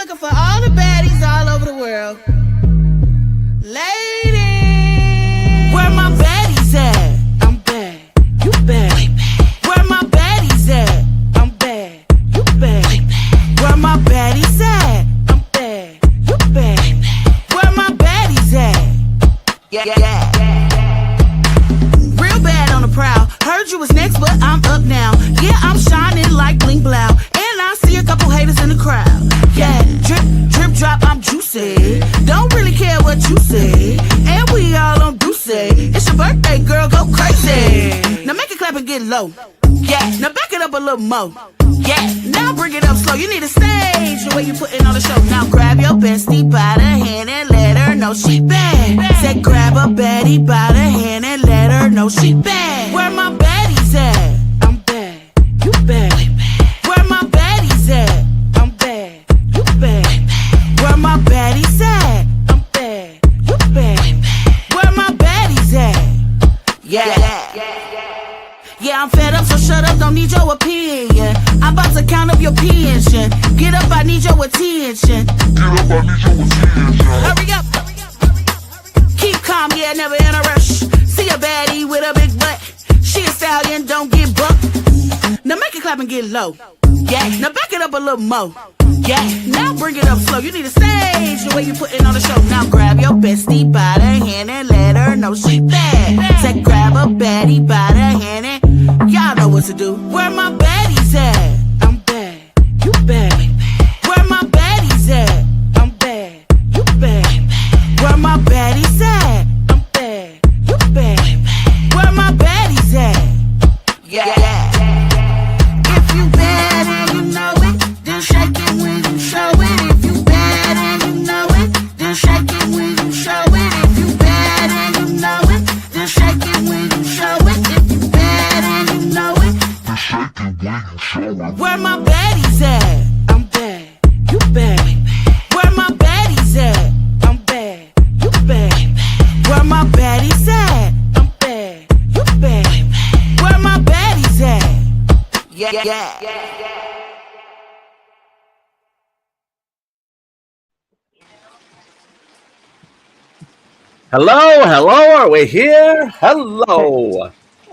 looking for all the baddies all over the world. Ladies, where my baddies at? I'm bad, you bad. Where my baddies at? I'm bad, you bad. Where my baddies at? I'm bad, you bad. Where my baddies at? Yeah. Real bad on the prowl. Heard you was next, but I'm up now. Yeah, I'm shining like bling blow. And I see a couple haters in the crowd. Yeah, drip, drip, drop, I'm juicy. Don't really care what you say. And we all on Ducey. It's your birthday, girl, go crazy. Now make it clap and get low. Yeah, now back it up a little more. Yeah, now bring it up slow. You need a stage the way you putting on the show. Now grab your bestie by the hand and let her know she bad. Say grab a baddie by the hand and let her know she bad. Where my baddies at? I'm bad, you bad. Where my baddies at? I'm bad, you bad. Where my baddies at? I'm bad, you bad. Where my baddies at? Yeah, I'm fed up, so shut up, don't need your opinion. I'm about to count up your pension. Get up, I need your attention. Hurry up. Keep calm, yeah, never in a rush. See a baddie with a big butt. She a stallion, don't get bucked. Now make it clap and get low. Yeah, now back it up a little more. Yeah, now bring it up slow. You need a stage the way you putting on the show. Now grab your bestie by the hand and let her know she bad. Say grab a baddie by the hand and y'all know what to do. Where my baddies at? I'm bad, you bad. Where my baddies at? I'm bad, you bad. Where my baddies at? I'm bad, you bad. Where my baddies at? Yeah. If you bad and you know it, then shake it when you show it. If you bad and you know it, then shake it when you show it. If you bad and you know it, then shake it when you show it. If you bad and you know it, then shake it when you show it. Where my baddies at? I'm bad, you bad. Where my baddies at? I'm bad, you bad. Where my baddies at? I'm bad, you bad. Where my baddies at? Yeah. Hello, are we here? Hello.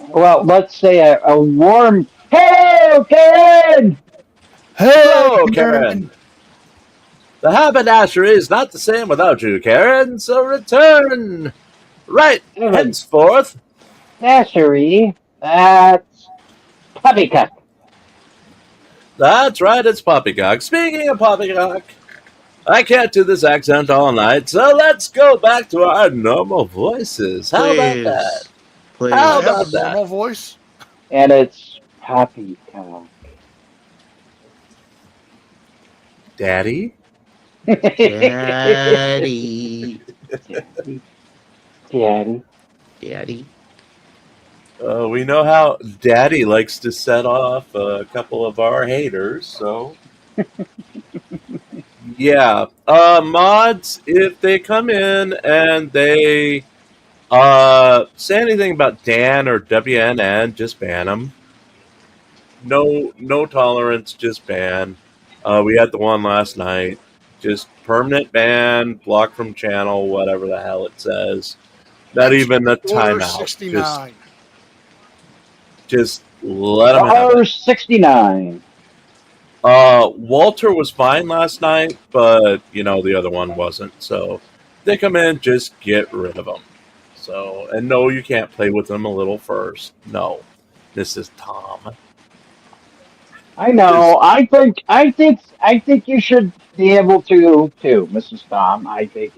Well, let's say a warm hello, Karen! Hello, Karen. The haberdashery is not the same without you, Karen, so return. Right, henceforth. Dashery, that's poppycock. That's right, it's poppycock. Speaking of poppycock, I can't do this accent all night, so let's go back to our normal voices. How about that? Please. How about that? Normal voice? And it's poppycock. Daddy? Daddy. Daddy. We know how Daddy likes to set off a couple of our haters, so... Yeah. Mods, if they come in and they say anything about Dan or WNN, just ban them. No tolerance, just ban. We had the one last night. Just permanent ban, block from channel, whatever the hell it says. Not even a timeout. 69. Just let them have it. 69. Walter was fine last night, but, the other one wasn't. So, they come in, just get rid of them. So, and no, you can't play with them a little first. No. This is Tom. I know. I think you should be able to too, Mrs. Tom. I think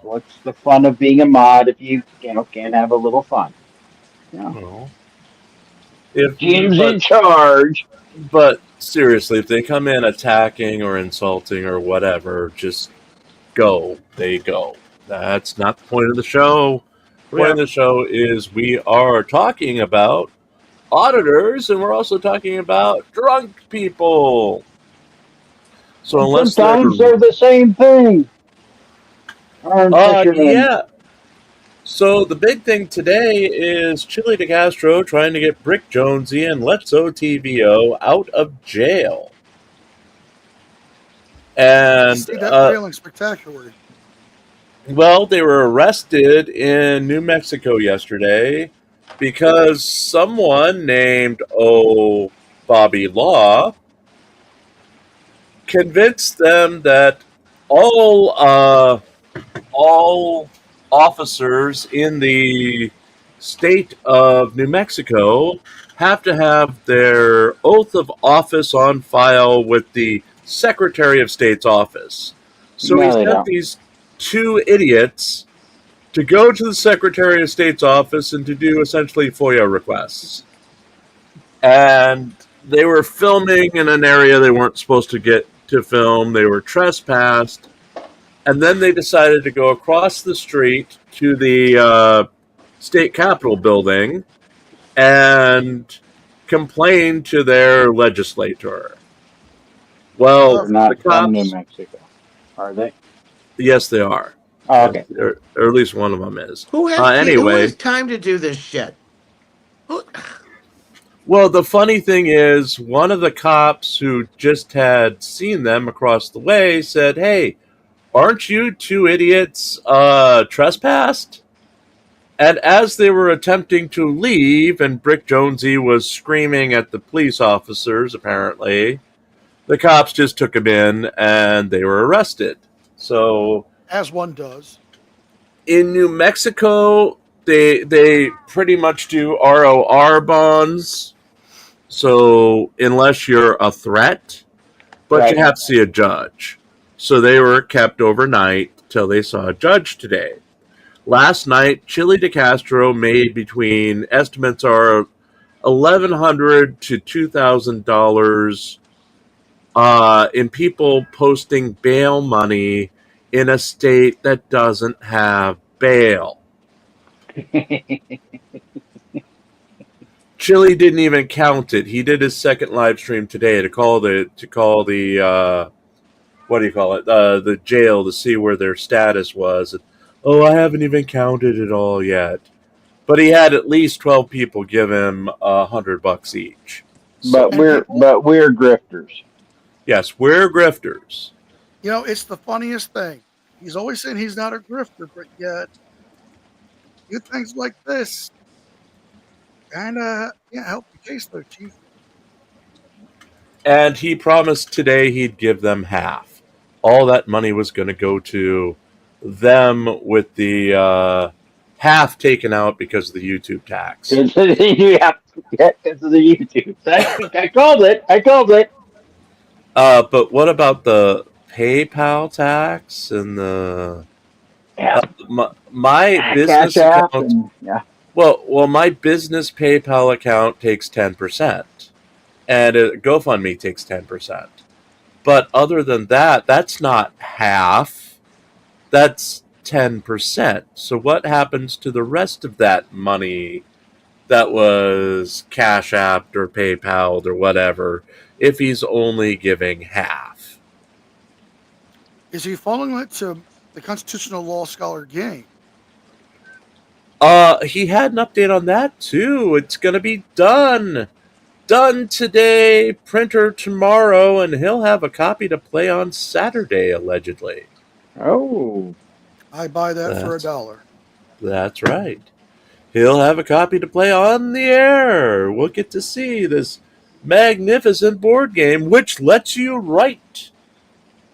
what's the fun of being a mod if you can't have a little fun. No. Jim's in charge. But seriously, if they come in attacking or insulting or whatever, just go. They go. That's not the point of the show. The point of the show is we are talking about auditors, and we're also talking about drunk people. So unless sometimes they're the same thing. Yeah. So the big thing today is Chili DeCastro trying to get Brick Jonesy and Let's OTVO out of jail. And See that failing spectacularly. well, they were arrested in New Mexico yesterday because someone named Bobby Law convinced them that all officers in the state of New Mexico have to have their oath of office on file with the Secretary of State's office. So No, he they sent don't. these two idiots to go to the Secretary of State's office and to do essentially FOIA requests. And they were filming in an area they weren't supposed to get to film. They were trespassed. And then they decided to go across the street to the state capitol building and complain to their legislator. Well, They're not the from New cops, Mexico, are they? yes, they are. Oh, okay. Or at least one of them is. Who has Anyway, time to do this shit? well, the funny thing is, one of the cops who just had seen them across the way said, "Hey, aren't you two idiots trespassed?" And as they were attempting to leave, and Brick Jonesy was screaming at the police officers, apparently, the cops just took him in and they were arrested. So, As one does. in New Mexico, they pretty much do ROR bonds. So, unless you're a threat, but Right. you have to see a judge. So they were kept overnight till they saw a judge today. Last night, Chili DeCastro made between, estimates are $1,100 to $2,000 in people posting bail money in a state that doesn't have bail. Chili didn't even count it. He did his second live stream today to call the what do you call it? The jail to see where their status was. Oh, I haven't even counted it all yet. But he had at least 12 people give him $100 each. But we're grifters. Yes, we're grifters. You know, it's the funniest thing. He's always saying he's not a grifter, but yet do things like this kind of help the case, though, Chief. And he promised today he'd give them half. All that money was going to go to them, with the half taken out because of the YouTube tax. Yeah, because of the YouTube. I called it. But what about the PayPal tax and the my business account? Well, my business PayPal account takes 10%, and GoFundMe takes 10%. But other than that, that's not half. That's 10%. So what happens to the rest of that money that was Cash Apped or PayPal'd or whatever if he's only giving half? Is he following it to the constitutional law scholar game? He had an update on that too. It's going to be done today, printer tomorrow, and he'll have a copy to play on Saturday, allegedly. Oh. I buy that for $1. That's right. He'll have a copy to play on the air. We'll get to see this magnificent board game, which lets you write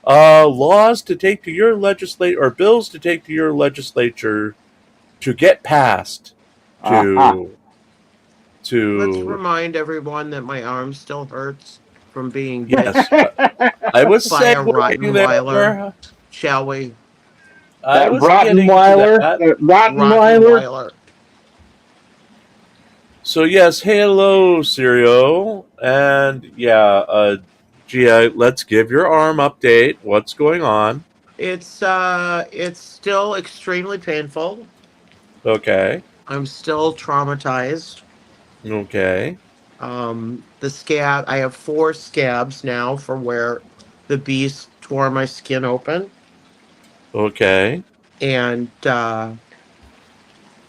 laws to take to your legislature, or bills to take to your legislature to get passed. Let's remind everyone that my arm still hurts from being bit I was by saying a Rottenweiler. Shall we? Rottenweiler. So yes, hello, Serial, and Gia, let's give your arm update. What's going on? It's still extremely painful. Okay. I'm still traumatized. Okay. The scab. I have 4 scabs now for where the beast tore my skin open. Okay. And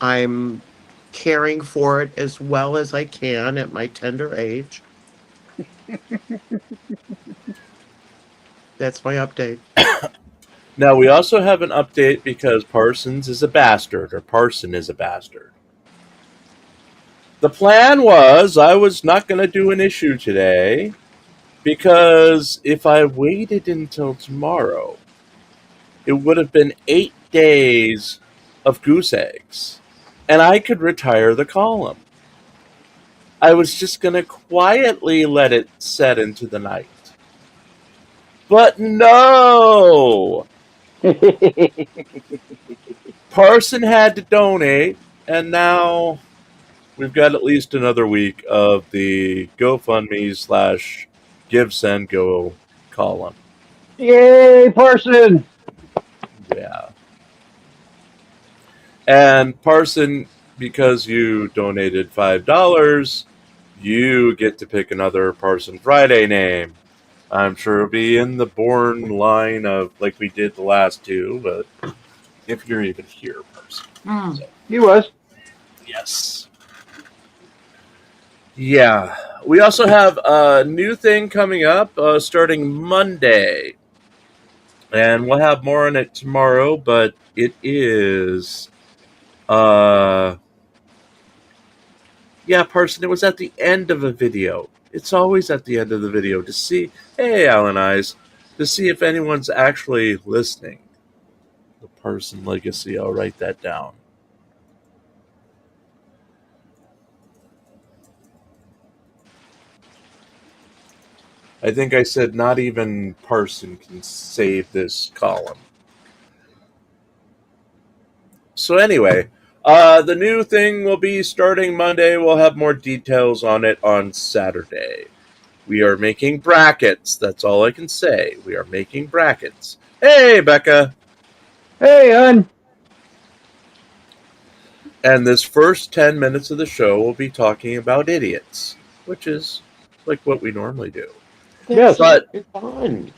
I'm caring for it as well as I can at my tender age. That's my update. Now, we also have an update because Parsons is a bastard, or Parson is a bastard. The plan was I was not going to do an issue today because if I waited until tomorrow, it would have been 8 days of goose eggs, and I could retire the column. I was just going to quietly let it set into the night. But no! Parson had to donate, and now we've got at least another week of the GoFundMe/GiveSendGo column. Yay, Parson! Yeah. And Parson, because you donated $5, you get to pick another Parson Friday name. I'm sure it'll be in the born line of like we did the last two, but if you're even here, Parson. So, He was. yes. Yeah. We also have a new thing coming up starting Monday. And we'll have more on it tomorrow, but it is... yeah, Parson, it was at the end of a video. It's always at the end of the video to see... Hey, Alan Eyes. To see if anyone's actually listening. The Parson Legacy. I'll write that down. I think I said not even Parson can save this column. So anyway, the new thing will be starting Monday. We'll have more details on it on Saturday. We are making brackets. That's all I can say. We are making brackets. Hey, Becca. Hey, hon. And this first 10 minutes of the show will be talking about idiots, which is like what we normally do. Yes. But It's fun.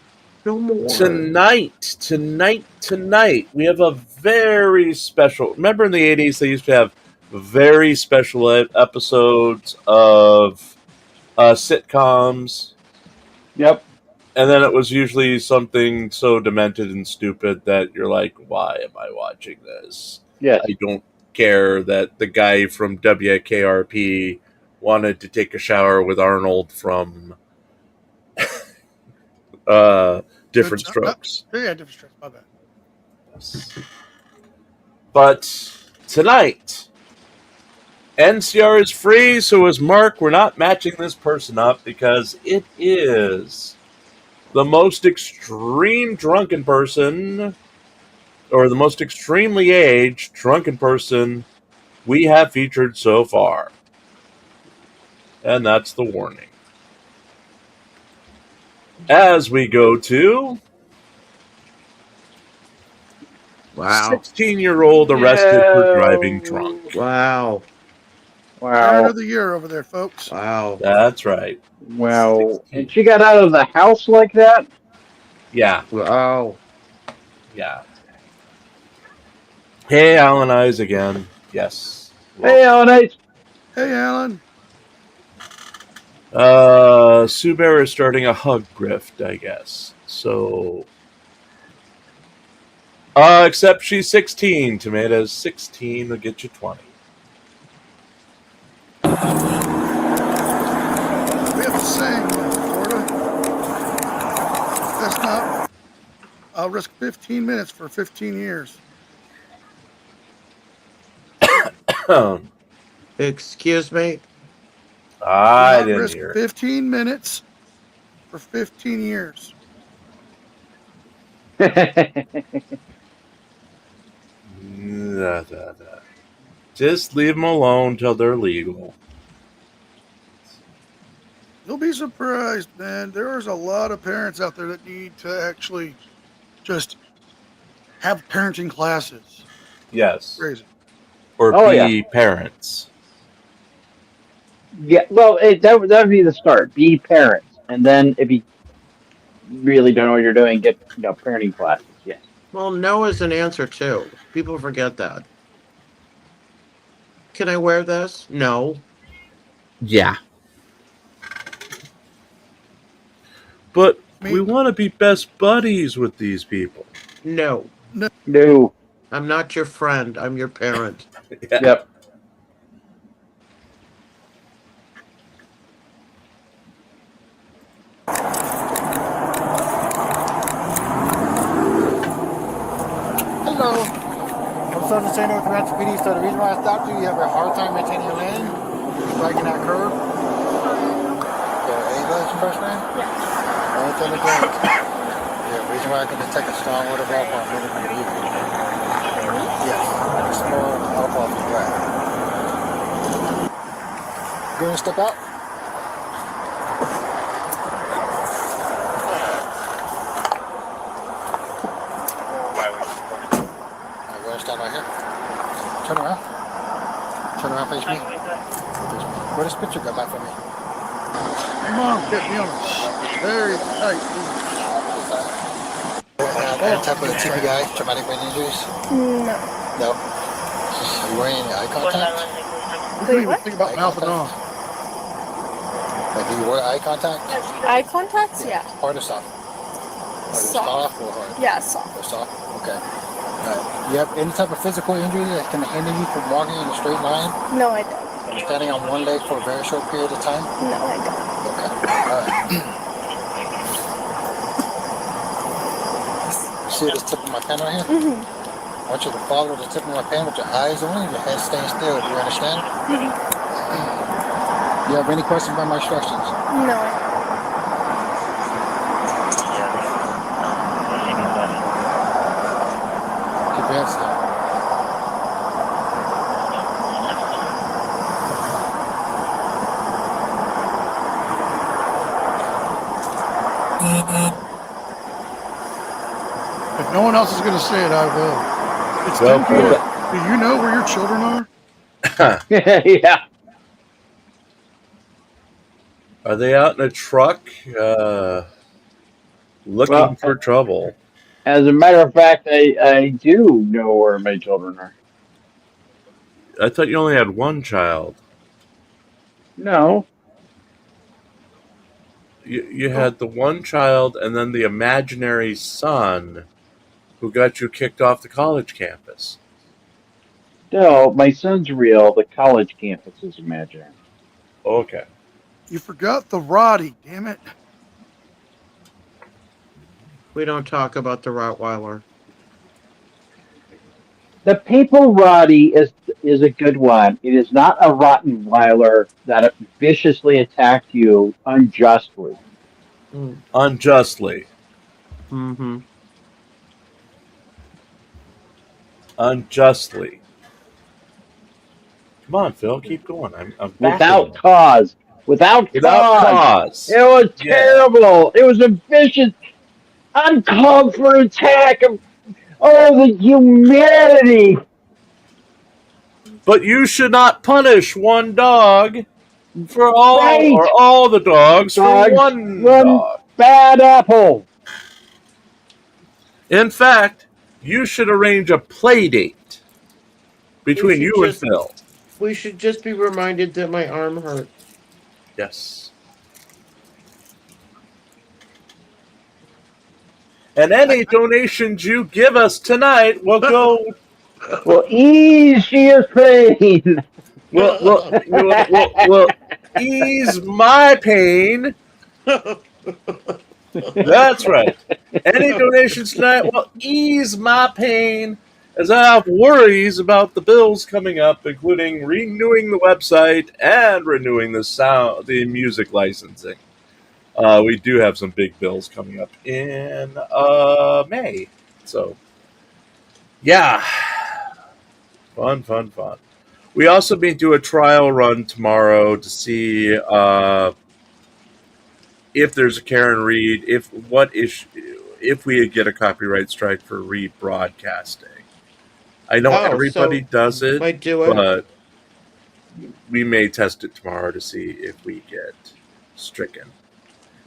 No more. Tonight, we have a very special... Remember in the 80s, they used to have very special episodes of sitcoms? Yep. And then it was usually something so demented and stupid that you're like, why am I watching this? Yes. I don't care that the guy from WKRP wanted to take a shower with Arnold from... different strokes. Yeah, different strokes. My bad. But tonight, NCR is free, so is Mark. We're not matching this person up because it is the most extreme drunken person, or the most extremely aged drunken person we have featured so far. And that's the warning. As we go to... Wow. 16-year-old arrested for driving drunk. Wow. Parent Wow. of the year over there, folks. Wow. That's right. Wow. 16. And she got out of the house like that? Yeah. Wow. Yeah. Hey, Alan Eyes again. Yes. Hey, Alan. Hey, Alan. Sue Bear is starting a hug grift, I guess. So... except she's 16. Tomatoes 16 will get you 20. We have a saying in Florida. That's not. I'll risk 15 minutes for 15 years. Excuse me? I Do not didn't risk hear it. 15 minutes for 15 years. Just leave them alone till they're legal. You'll be surprised, man. There's a lot of parents out there that need to actually just have parenting classes. Yes. Crazy. Or Oh, be parents. Yeah, well, that would be the start. Be parents. And then if you really don't know what you're doing, get parenting classes. Yes. Well, no is an answer, too. People forget that. Can I wear this? No. Yeah. But We want to be best buddies with these people. No. No. I'm not your friend. I'm your parent. Yeah. Yep. Hello. I'm Sergeant Sano with Rancho PD. So the reason why I stopped you have a hard time maintaining your lane, striking that curb. Okay, Ava is your first name? Yes. Anything again? Yeah, the reason why I can detect a strong odor of alcohol moving from you. Yes, I smell alcohol from the breath. You want to step out? Stand right here. Turn around. Turn around, face me. Where this picture got back from me? Come on, get me on it. Very tight. Any type of TBI, traumatic brain injuries? No. No. Are you wearing any eye contact? We don't even think about mouthing off. Like, do you wear eye contact? Eye contact? Yeah. Hard or soft? Soft. Or hard? Yeah, soft. Or soft? Okay. You have any type of physical injury that can hinder you from walking in a straight line? No, I don't. Standing on one leg for a very short period of time? No, I don't. Okay. Alright. You see this tip of my pen right here? Mm-hmm. I want you to follow the tip of my pen with your eyes only and your head staying still. Do you understand? Mm-hmm. Do you have any questions about my instructions? No, I don't. Keep your head still. If no one else is going to say it, I will. It's Well, 10 p.m. Do you know where your children are? Yeah. Are they out in a truck looking for trouble? As a matter of fact, I do know where my children are. I thought you only had one child. No. You had the one child and then the imaginary son who got you kicked off the college campus. No, my son's real. The college campus is imaginary. Okay. You forgot the Roddy, damn it. We don't talk about the Rottweiler. The Papal Roddy is a good one. It is not a Rottweiler that viciously attacked you unjustly. Unjustly. Mm-hmm. Unjustly. Come on, Phil, keep going. I'm Without cause. Without cause. It was terrible. It was a vicious, uncalled for attack of the humanity. But you should not punish one dog for all or all the dogs for one dog. Bad apple. In fact, you should arrange a play date between you and Phil. We should just be reminded that my arm hurt. Yes. And any donations you give us tonight will go. Will ease your pain. Will ease my pain. That's right. Any donations tonight will ease my pain as I have worries about the bills coming up, including renewing the website and renewing the music licensing. We do have some big bills coming up in May. So, yeah. Fun. We also may do a trial run tomorrow to see if there's a Karen Reed, if we get a copyright strike for rebroadcasting. I know everybody does it, but we may test it tomorrow to see if we get stricken.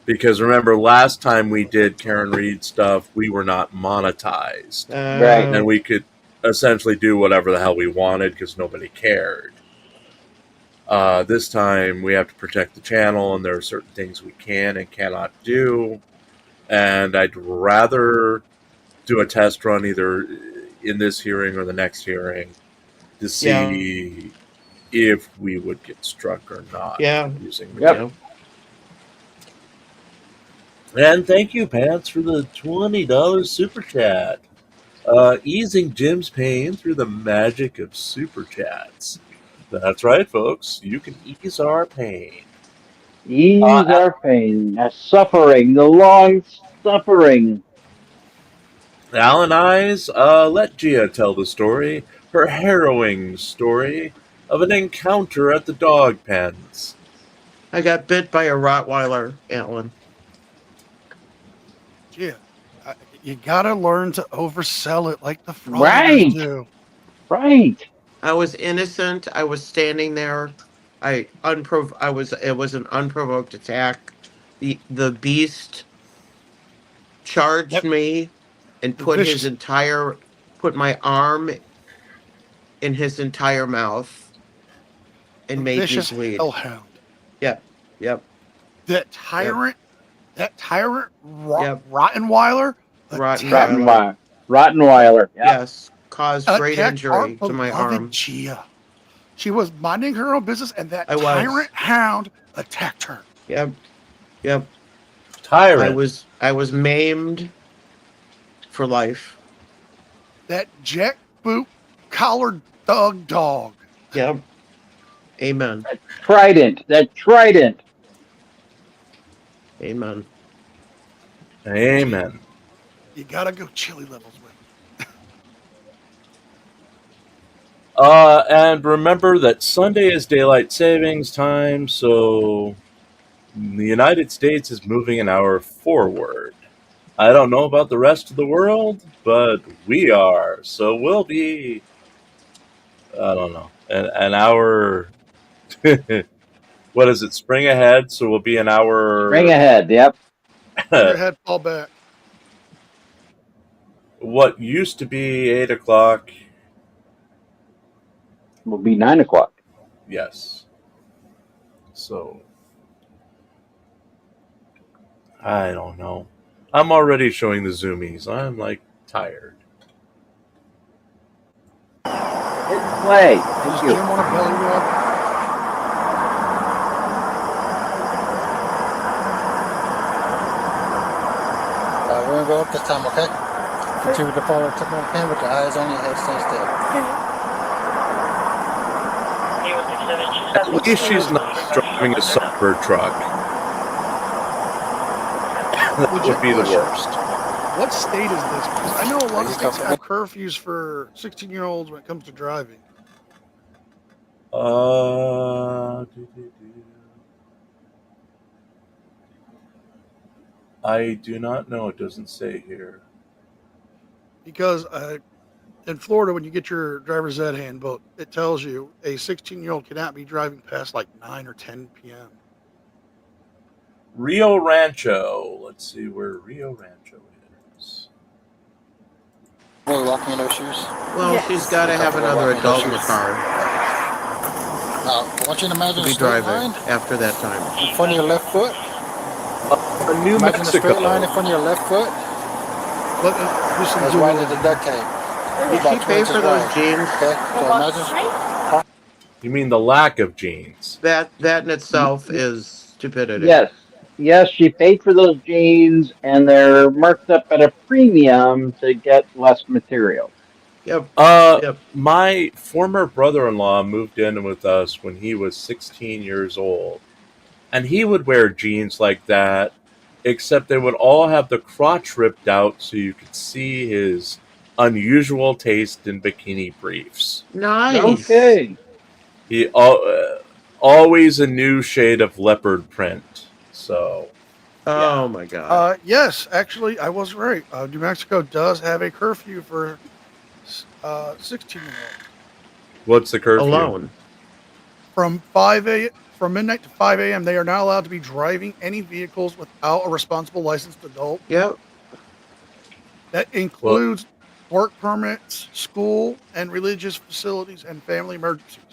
Because remember, last time we did Karen Reed stuff, we were not monetized. Right. And we could essentially do whatever the hell we wanted because nobody cared. This time we have to protect the channel, and there are certain things we can and cannot do. and I'd rather do a test run either in this hearing or the next hearing to see if we would get struck or not using Yep. And thank you, Pants, for the $20 super chat. Easing Jim's pain through the magic of super chats. That's right, folks. You can ease our pain. Ease our pain, our suffering, the long suffering. Alan Eyes, let Gia tell the story, her harrowing story of an encounter at the dog pens. I got bit by a Rottweiler, Alan. Yeah. You gotta learn to oversell it like the frogs do. Right. I was innocent. I was standing there. It was an unprovoked attack. The beast charged me and put my arm in his entire mouth and made me bleed. Hellhound. Yep. That tyrant Rottenweiler. Rottenweiler. Yes, caused great injury to my arm. Gia. She was minding her own business, and that tyrant hound attacked her. Yep. Tyrant. I was maimed for life. That jackboot collared thug dog. Yep. Amen. That trident. Amen. Amen. You gotta go chili levels with it. And remember that Sunday is daylight savings time, so the United States is moving an hour forward. I don't know about the rest of the world, but we are. So we'll be, I don't know, an hour. What is it? Spring ahead. So we'll be an hour. Spring ahead. Yep. Your head fall back. What used to be 8 o'clock will be 9 o'clock. Yes. So I don't know. I'm already showing the zoomies. I'm like tired. Hit play. Does Jim want a belly rub? We're going to go up this time, okay? Continue to follow the tip of the pen with your eyes on your head, stay still. At least she's not driving a supper truck. That would be the worst. What state is this? Because I know a lot of states have curfews for 16-year-olds when it comes to driving. I do not know. It doesn't say here. Because in Florida, when you get your driver's ed handbook, it tells you a 16-year-old cannot be driving past like 9 or 10 p.m. Rio Rancho. Let's see where Rio Rancho is. Really walking in those shoes? Well, she's got to have another adult in the car. Now, I want you to imagine to be driving after that time. In front of your left foot. New Imagine Mexico. a straight line in front of your left foot. As wide as the duct tape. Did she pay for those jeans? Okay, so imagine. You mean the lack of jeans? That in itself is stupidity. Yes, she paid for those jeans, and they're marked up at a premium to get less material. Yep. My former brother-in-law moved in with us when he was 16 years old, and he would wear jeans like that, except they would all have the crotch ripped out so you could see his unusual taste in bikini briefs. Nice. Okay. He always a new shade of leopard print. So. Oh my God. Yes, actually, I was right. New Mexico does have a curfew for 16-year-olds. What's the curfew? Alone. From midnight to 5 a.m., they are not allowed to be driving any vehicles without a responsible licensed adult. Yep. That includes work permits, school and religious facilities, and family emergencies.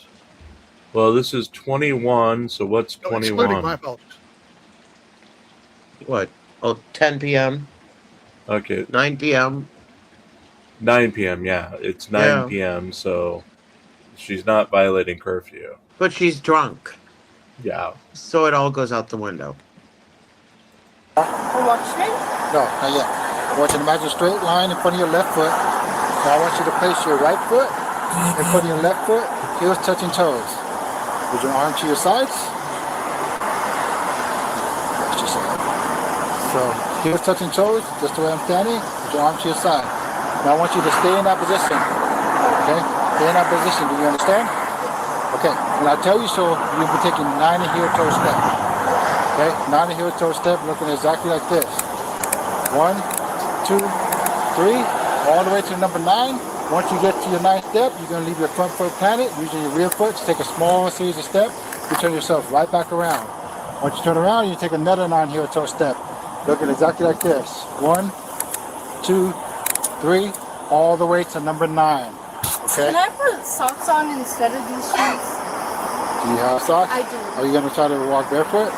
Well, this is 21, so what's 21? Excluding, my apologies. What? Oh, 10 p.m., Okay, 9 p.m. 9 p.m. Yeah, it's 9 Yeah. p.m. So she's not violating curfew. But she's drunk, Yeah. so it all goes out the window. For what stream? No, not yet. I want you to imagine a straight line in front of your left foot. Now I want you to place your right foot in front of your left foot, heels touching toes. With your arm to your sides. That's just it. So, heels touching toes, just the way I'm standing, with your arm to your side. Now I want you to stay in that position. Okay? Stay in that position. Do you understand? Okay. When I tell you so, you'll be taking 9 heel-toe step. Okay? 9 heel-toe step, looking exactly like this. 1, 2, 3, all the way to number 9. Once you get to your 9th step, you're going to leave your front foot planted, using your rear foot to take a small series of steps. You turn yourself right back around. Once you turn around, you take another 9 heel-toe step. Looking exactly like this. 1, 2, 3, all the way to number 9. Okay? Can I put socks on instead of these shoes? Do you have socks? I do. Are you going to try to walk barefoot?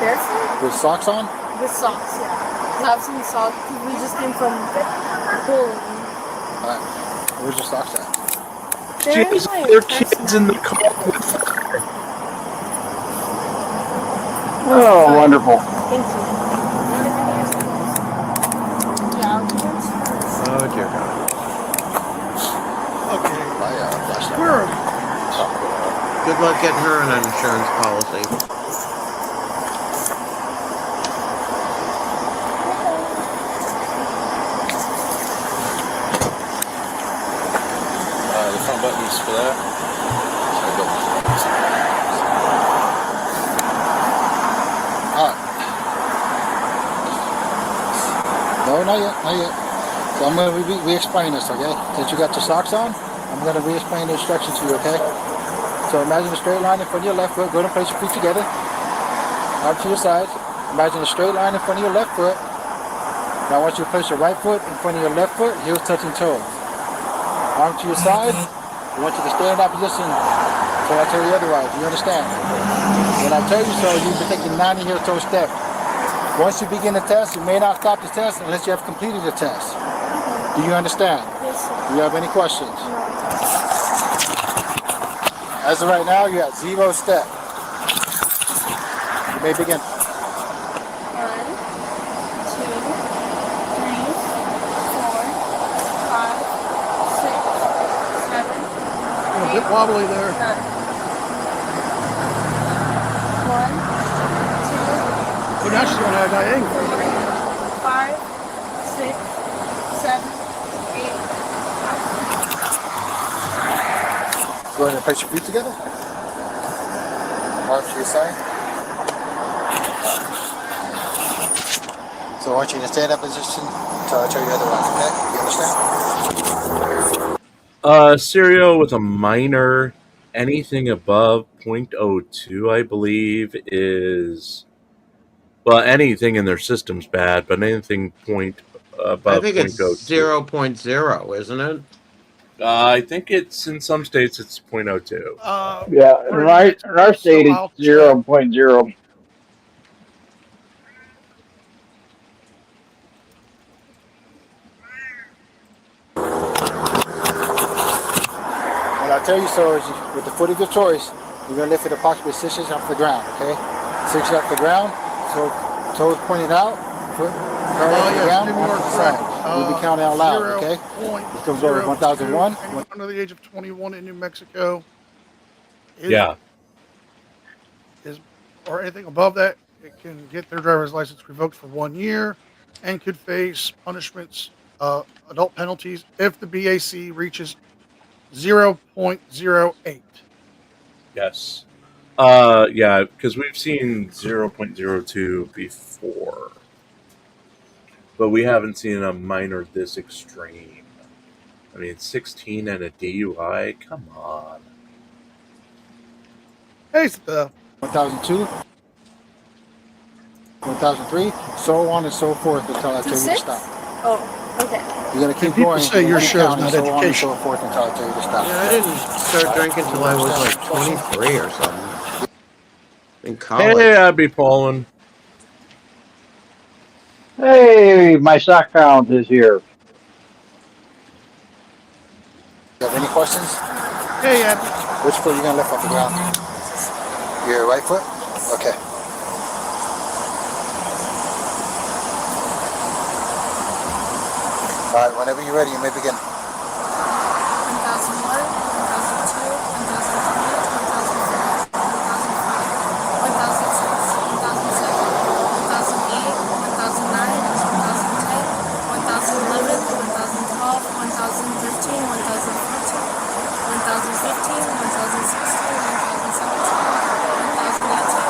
Barefoot? With socks on? With socks, yeah. I have some socks because we just came from pool. Alright. Where's your socks at? They're in Jeez, my there are purse kids now. in the car with her. Oh, wonderful. Thank you. Yeah, I'll do it. Oh, dear God. Okay. My flashlight. Where are we? Good luck getting her an insurance policy. The front buttons for that. Alright. No, not yet, not yet. So I'm going to re-explain this, okay? Since you got your socks on, I'm going to re-explain the instructions to you, okay? So imagine a straight line in front of your left foot. Go ahead and place your feet together. Arm to your sides. Imagine a straight line in front of your left foot. Now I want you to place your right foot in front of your left foot, heels touching toes. Arm to your side. I want you to stay in that position until I tell you otherwise. Do you understand? When I tell you so, you'll be taking 90 heel-toe step. Once you begin the test, you may not stop the test unless you have completed the test. Do you understand? Yes, sir. Do you have any questions? No. As of right now, you're at 0 step. You may begin. 1, 2, 3, 4, 5, 6, 7, A bit wobbly there. 9. 1, 2, So now she's going to have diagonal. 5, 6, 7, 8, 9. Go ahead and place your feet together. Arms to your side. So I want you to stay in that position until I tell you otherwise, okay? You understand? Serial with a minor, anything above 0.02, I believe, is... Well, anything in their system's bad, but anything above I think it's 0.02. 0.0, isn't it? I think it's, in some states, it's 0.02. Yeah, in our state it's 0.0. When I tell you so, is with the foot of your choice, you're going to lift it approximately 6 inches off the ground, okay? 6 inches off the ground, so toes pointed out, foot parallel to the ground, arm to the side. We'll be counting out loud, okay? This comes over 1001. Anyone under the age of 21 in New Mexico is, Yeah. or anything above that, it can get their driver's license revoked for 1 year and could face punishments, adult penalties if the BAC reaches 0.08. Yes. Yeah, because we've seen 0.02 before. But we haven't seen a minor this extreme. I mean, 16 and a DUI? Come on. Hey, stuff. 1002, 1003, so on and so forth until I tell you to 6? stop. Oh, okay. You're going to keep People going. say you're your gonna keep show's counting, not so on and educational. so forth until I tell you to stop. Yeah, I didn't start drinking till I was like 23 or something. In college. Hey, Abby Paulin. Hey, my sock count is here. You have any questions? Hey, Abby. Which foot are you gonna lift off the ground? Your right foot? Okay. Alright, whenever you're ready, you may begin. 1001, 1002, 1003, 1004, 1005, 1006, 1007, 1008, 1009, 1010, 1011, 1012, 1013, 1014, 1015, 1016, 1017, 1018,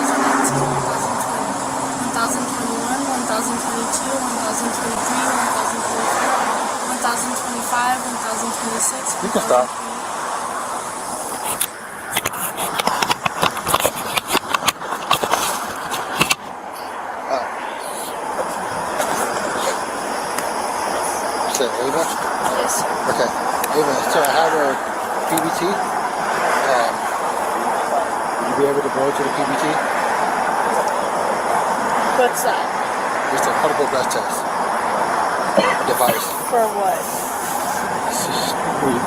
1019, 1020, 1021, 1022, 1023, 1024, 1025, 1026. You can stop. Ava? Yes. Okay. Ava, so I have a PBT. Will you be able to go to the PBT? What's that? It's a portable breath test device. For what?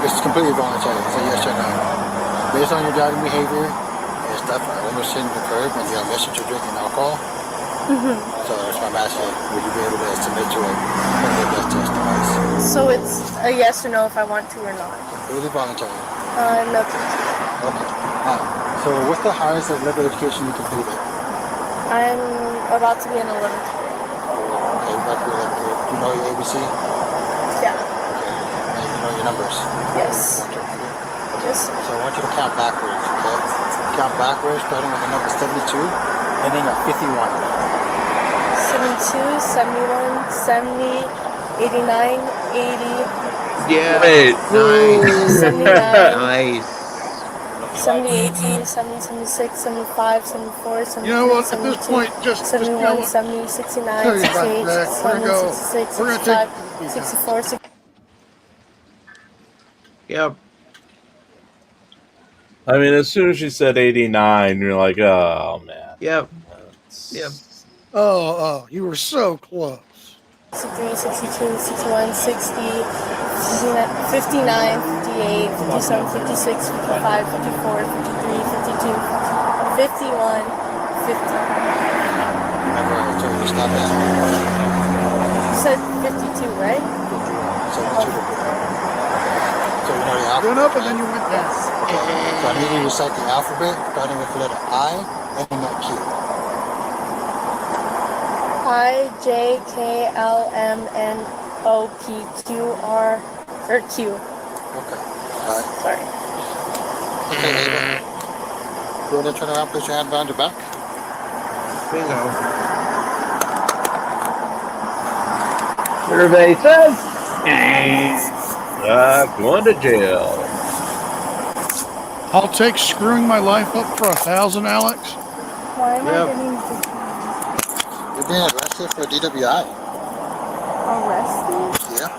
It's completely voluntary. It's a yes or no. Based on your driving behavior and stuff, I understand the curb and the omission to drinking alcohol. So that's why I'm asking, would you be able to submit to a portable breath test device? So it's a yes or no if I want to or not? Completely voluntary. No, thank you. Okay. So what's the highest level of education you completed? I'm about to be in 11th grade. Okay, you're about to be 11th grade. Do you know your ABC? Yeah. Okay. And you know your numbers? Yes. Okay. Yes. So I want you to count backwards, okay? Count backwards, starting with the number 72, ending at 51. 72, 71, 70, 89, 80, Yeah. Wait. Nice. 79, Nice. 70, 18, 70, 76, 75, 74, 73, You know what? At 72, this point, just 71, 70, 69, Tell you about 68, that. 67, 66, We're gonna 65, take 64, 65. Yep. I mean, as soon as she said 89, you're like, oh man. Yep. Yep. Oh, you were so close. 63, 62, 61, 60, 59, 58, 57, 56, 55, 54, 53, 52, 51, 50. Remember I told you to stop that? You said 52, right? 72. So you know the You alphabet? went up and then you went down. Okay. So I need you to recite the alphabet, starting with the letter I, ending at Q. I, J, K, L, M, N, O, P, Q, R, or Q. Okay. Alright. Sorry. Okay, Ava. Go ahead and turn around, put your hand behind your back. Bingo. Survey says. Going to jail. I'll take screwing my life up for 1,000, Alex. Why am Yep. I getting You're being arrested for DWI. arrested? Yeah.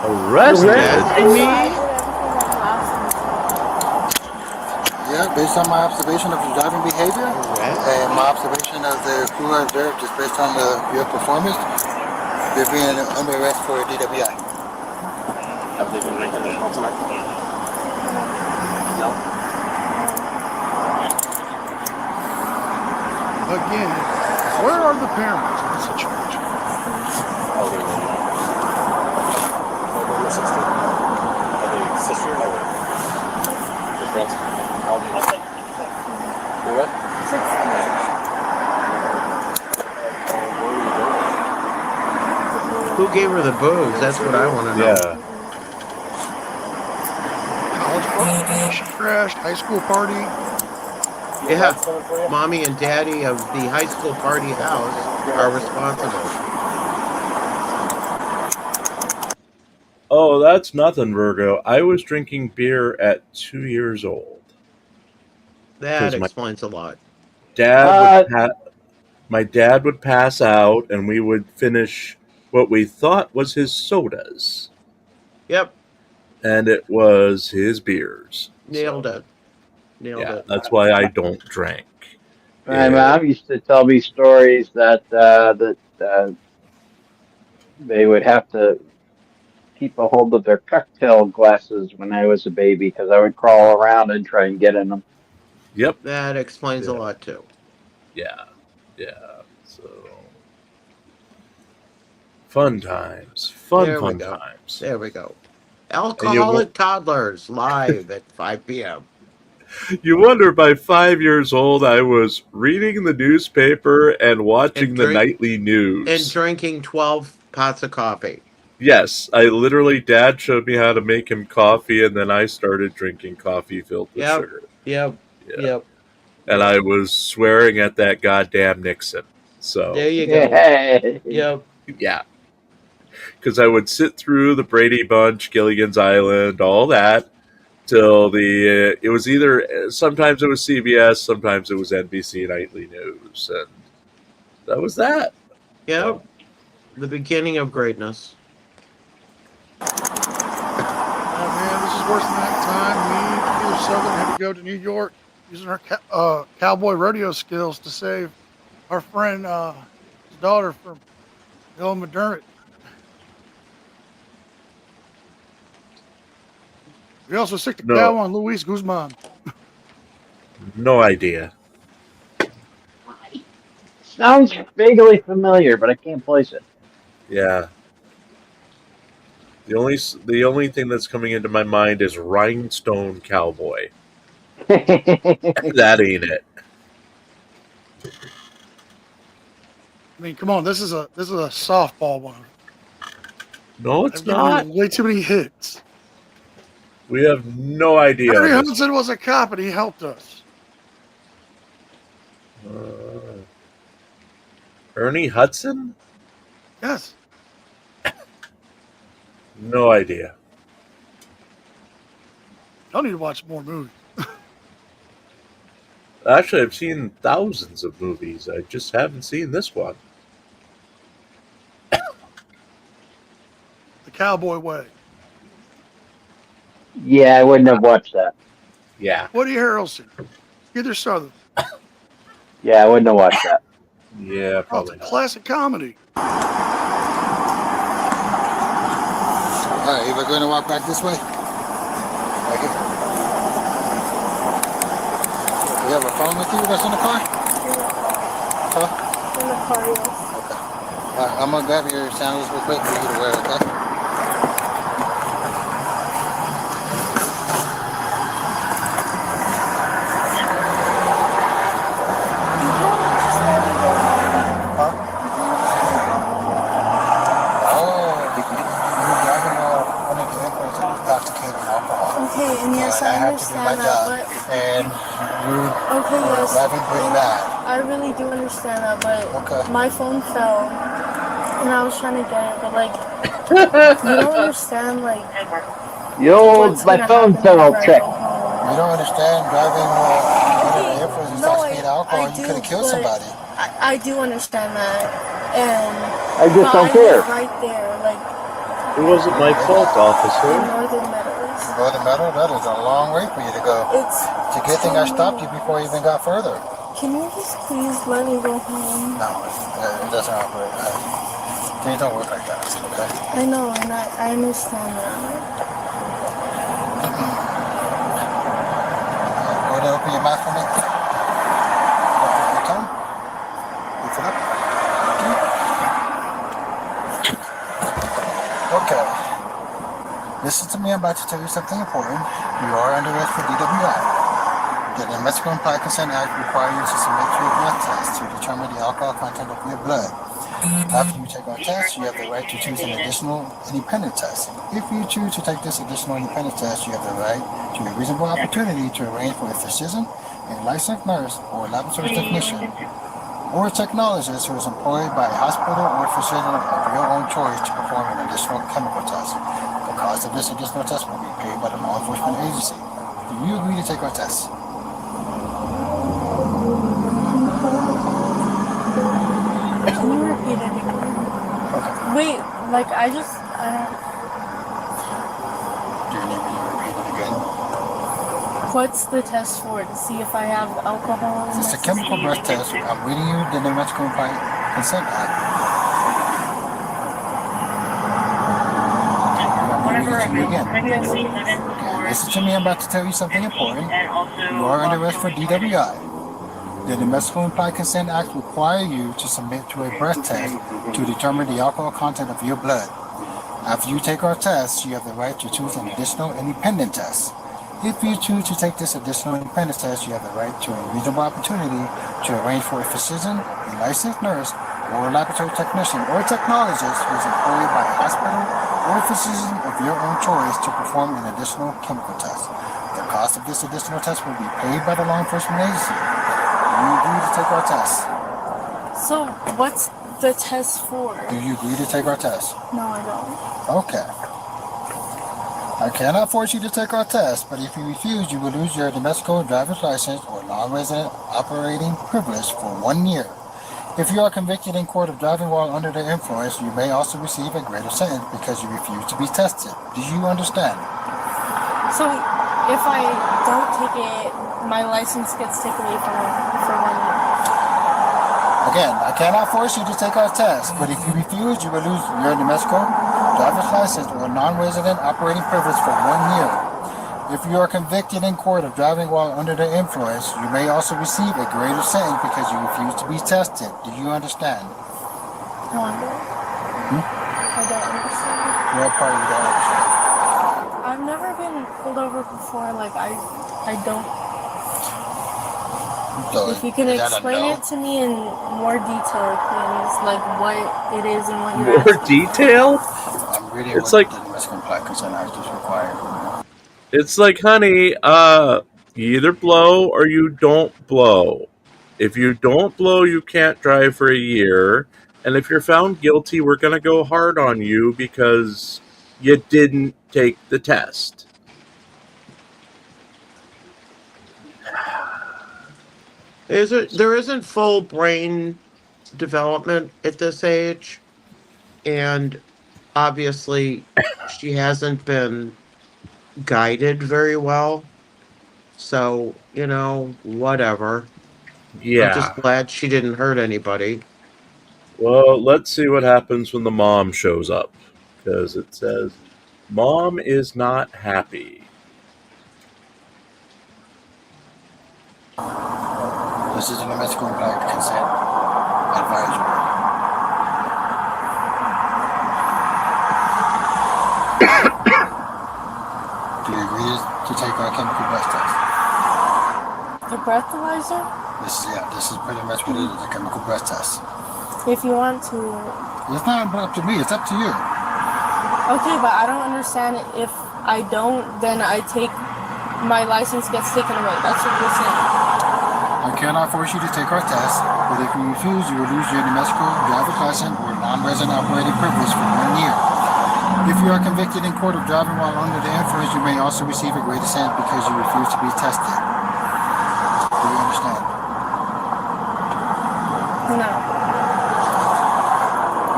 Arrested? I did everything that last Yeah, based on my observation of your driving behavior and my observation of the crew I observed, just based on your performance, you're being under arrest for DWI. Again, where are the parents in the situation? Who gave her the booze? That's what I want to know. Yeah. College party, she crashed, high school party. Yeah. Mommy and daddy of the high school party house are responsible. Oh, that's nothing, Virgo. I was drinking beer at 2 years old. That 'Cause my- explains a lot. My dad would pass out, and we would finish what we thought was his sodas, Yep. and it was his beers. Nailed it. Nailed Yeah, it. that's why I don't drink. My mom used to tell me stories that they would have to keep a hold of their cocktail glasses when I was a baby because I would crawl around and try and get in them. Yep. That explains a Yeah. lot too. Yeah. So fun times. There we Fun go. times. There we go. Alcoholic toddlers live at 5 p.m. You wonder, by 5 years old, I was reading the newspaper and watching the nightly news. And drinking 12 pots of coffee. Yes, I literally, Dad showed me how to make him coffee, and then I started drinking coffee filled with sugar. Yep. And I was swearing at that goddamn Nixon. So there you go. Yep. Yeah. Because I would sit through the Brady Bunch, Gilligan's Island, all that, till it was either, sometimes it was CBS, sometimes it was NBC Nightly News, and that was that. Yep. The beginning of greatness. Oh man, this is worse than that time. Me, Peter Southern, had to go to New York using our cowboy rodeo skills to save our friend, his daughter from Ellen McDermott. We also sick the cow on Luis Guzman. No idea. Sounds vaguely familiar, but I can't place it. Yeah. The only thing that's coming into my mind is Rhinestone Cowboy. That ain't it. I mean, come on, this is a softball one. No, it's not. Way too many hits. We have no idea. Ernie Hudson was a cop and he helped us. Ernie Hudson? Yes. No idea. Y'all need to watch more movies. Actually, I've seen thousands of movies. I just haven't seen this one. The Cowboy Way. Yeah, I wouldn't have watched that. Yeah. Woody Harrelson. Peter Southern. Yeah, I wouldn't have watched that. Yeah, probably It's a classic comedy. All right, we're going to walk back this way. Right here. You have a phone with you that's in the car? Huh? In the car, yes. Okay. All right, I'm going to grab your sandals real quick for you to wear, okay? Okay, and yes, I understand that, but and okay, yes, driving pretty bad. I really do understand that, but Okay. my phone fell, and I was trying to get it, but like, you don't understand, like, The old what's my gonna phone happen fell whenever I trick. go home. You don't understand driving under the influence of intoxicated alcohol. You could have killed but somebody. I do understand that, and I just don't I care. live right there, like, It wasn't my fault, in officer. Northern Meadows. Northern Meadow, that is a long way for you to go. It's It's a good thing I stopped you before you even got further. Can you just please let me go home? No, it doesn't operate. Things don't work like that, okay? I know, and I understand that. Go ahead and open your mouth for me. Open your tongue. Lift it up. Okay. Listen to me, I'm about to tell you something important. You are under arrest for DWI. The New Mexico Implied Consent Act requires you to submit to a blood test to determine the alcohol content of your blood. After you take our test, you have the right to choose an additional independent test. If you choose to take this additional independent test, you have the right to a reasonable opportunity to arrange for a physician, a licensed nurse, or a laboratory technician, or a technologist who is employed by a hospital or physician of your own choice to perform an additional chemical test. The cost of this additional test will be paid by the law enforcement agency. Do you agree to take our test? Can you repeat it again? Wait, like I don't. Do you need me to repeat it again? What's the test for? To see if I have alcohol? It's a chemical breath test. I'm reading you the New Mexico Implied Consent Act. to you again. Okay, listen to me, I'm about to tell you something important. You are under arrest for DWI. The Domestic Implied Consent Act requires you to submit to a breath test to determine the alcohol content of your blood. After you take our test, you have the right to choose an additional independent test. If you choose to take this additional independent test, you have the right to a reasonable opportunity to arrange for a physician, a licensed nurse, or a laboratory technician or technologist who is employed by a hospital or a physician of your own choice to perform an additional chemical test. The cost of this additional test will be paid by the law enforcement agency. Do you agree to take our test? So, what's the test for? Do you agree to take our test? No, I don't. Okay. I cannot force you to take our test, but if you refuse, you will lose your domestic driver's license or non-resident operating privilege for 1 year. If you are convicted in court of driving while under the influence, you may also receive a greater sentence because you refuse to be tested. Do you understand? So, if I don't take it, my license gets taken away for 1 year. Again, I cannot force you to take our test, but if you refuse, you will lose your domestic driver's license or non-resident operating privilege for 1 year. If you are convicted in court of driving while under the influence, you may also receive a greater sentence because you refuse to be tested. Do you understand? No, I don't. I don't understand. What part you don't understand? I've never been pulled over before. Like, I don't. So, If you can is that a explain no? it to me in more detail, please. Like, what it is and what you're More asking. detail? I'm reading It's what like- the Domestic Implied Consent Act is required. It's like, honey, you either blow or you don't blow. If you don't blow, you can't drive for a year. And if you're found guilty, we're going to go hard on you because you didn't take the test. There isn't full brain development at this age, and obviously she hasn't been guided very well. So, whatever. Yeah. I'm just glad she didn't hurt anybody. Well, let's see what happens when the mom shows up. Because it says, Mom is not happy. This is a domestic implied consent advisory. Do you agree to take our chemical breath test? The breathalyzer? This is pretty much what it is, a chemical breath test. If you want to. It's not up to me, it's up to you. Okay, but I don't understand. If I don't, then my license gets taken away. That's what you're saying. I cannot force you to take our test, but if you refuse, you will lose your domestic driver's license or non-resident operating privilege for 1 year. If you are convicted in court of driving while under the influence, you may also receive a greater sentence because you refuse to be tested. Do you understand? No.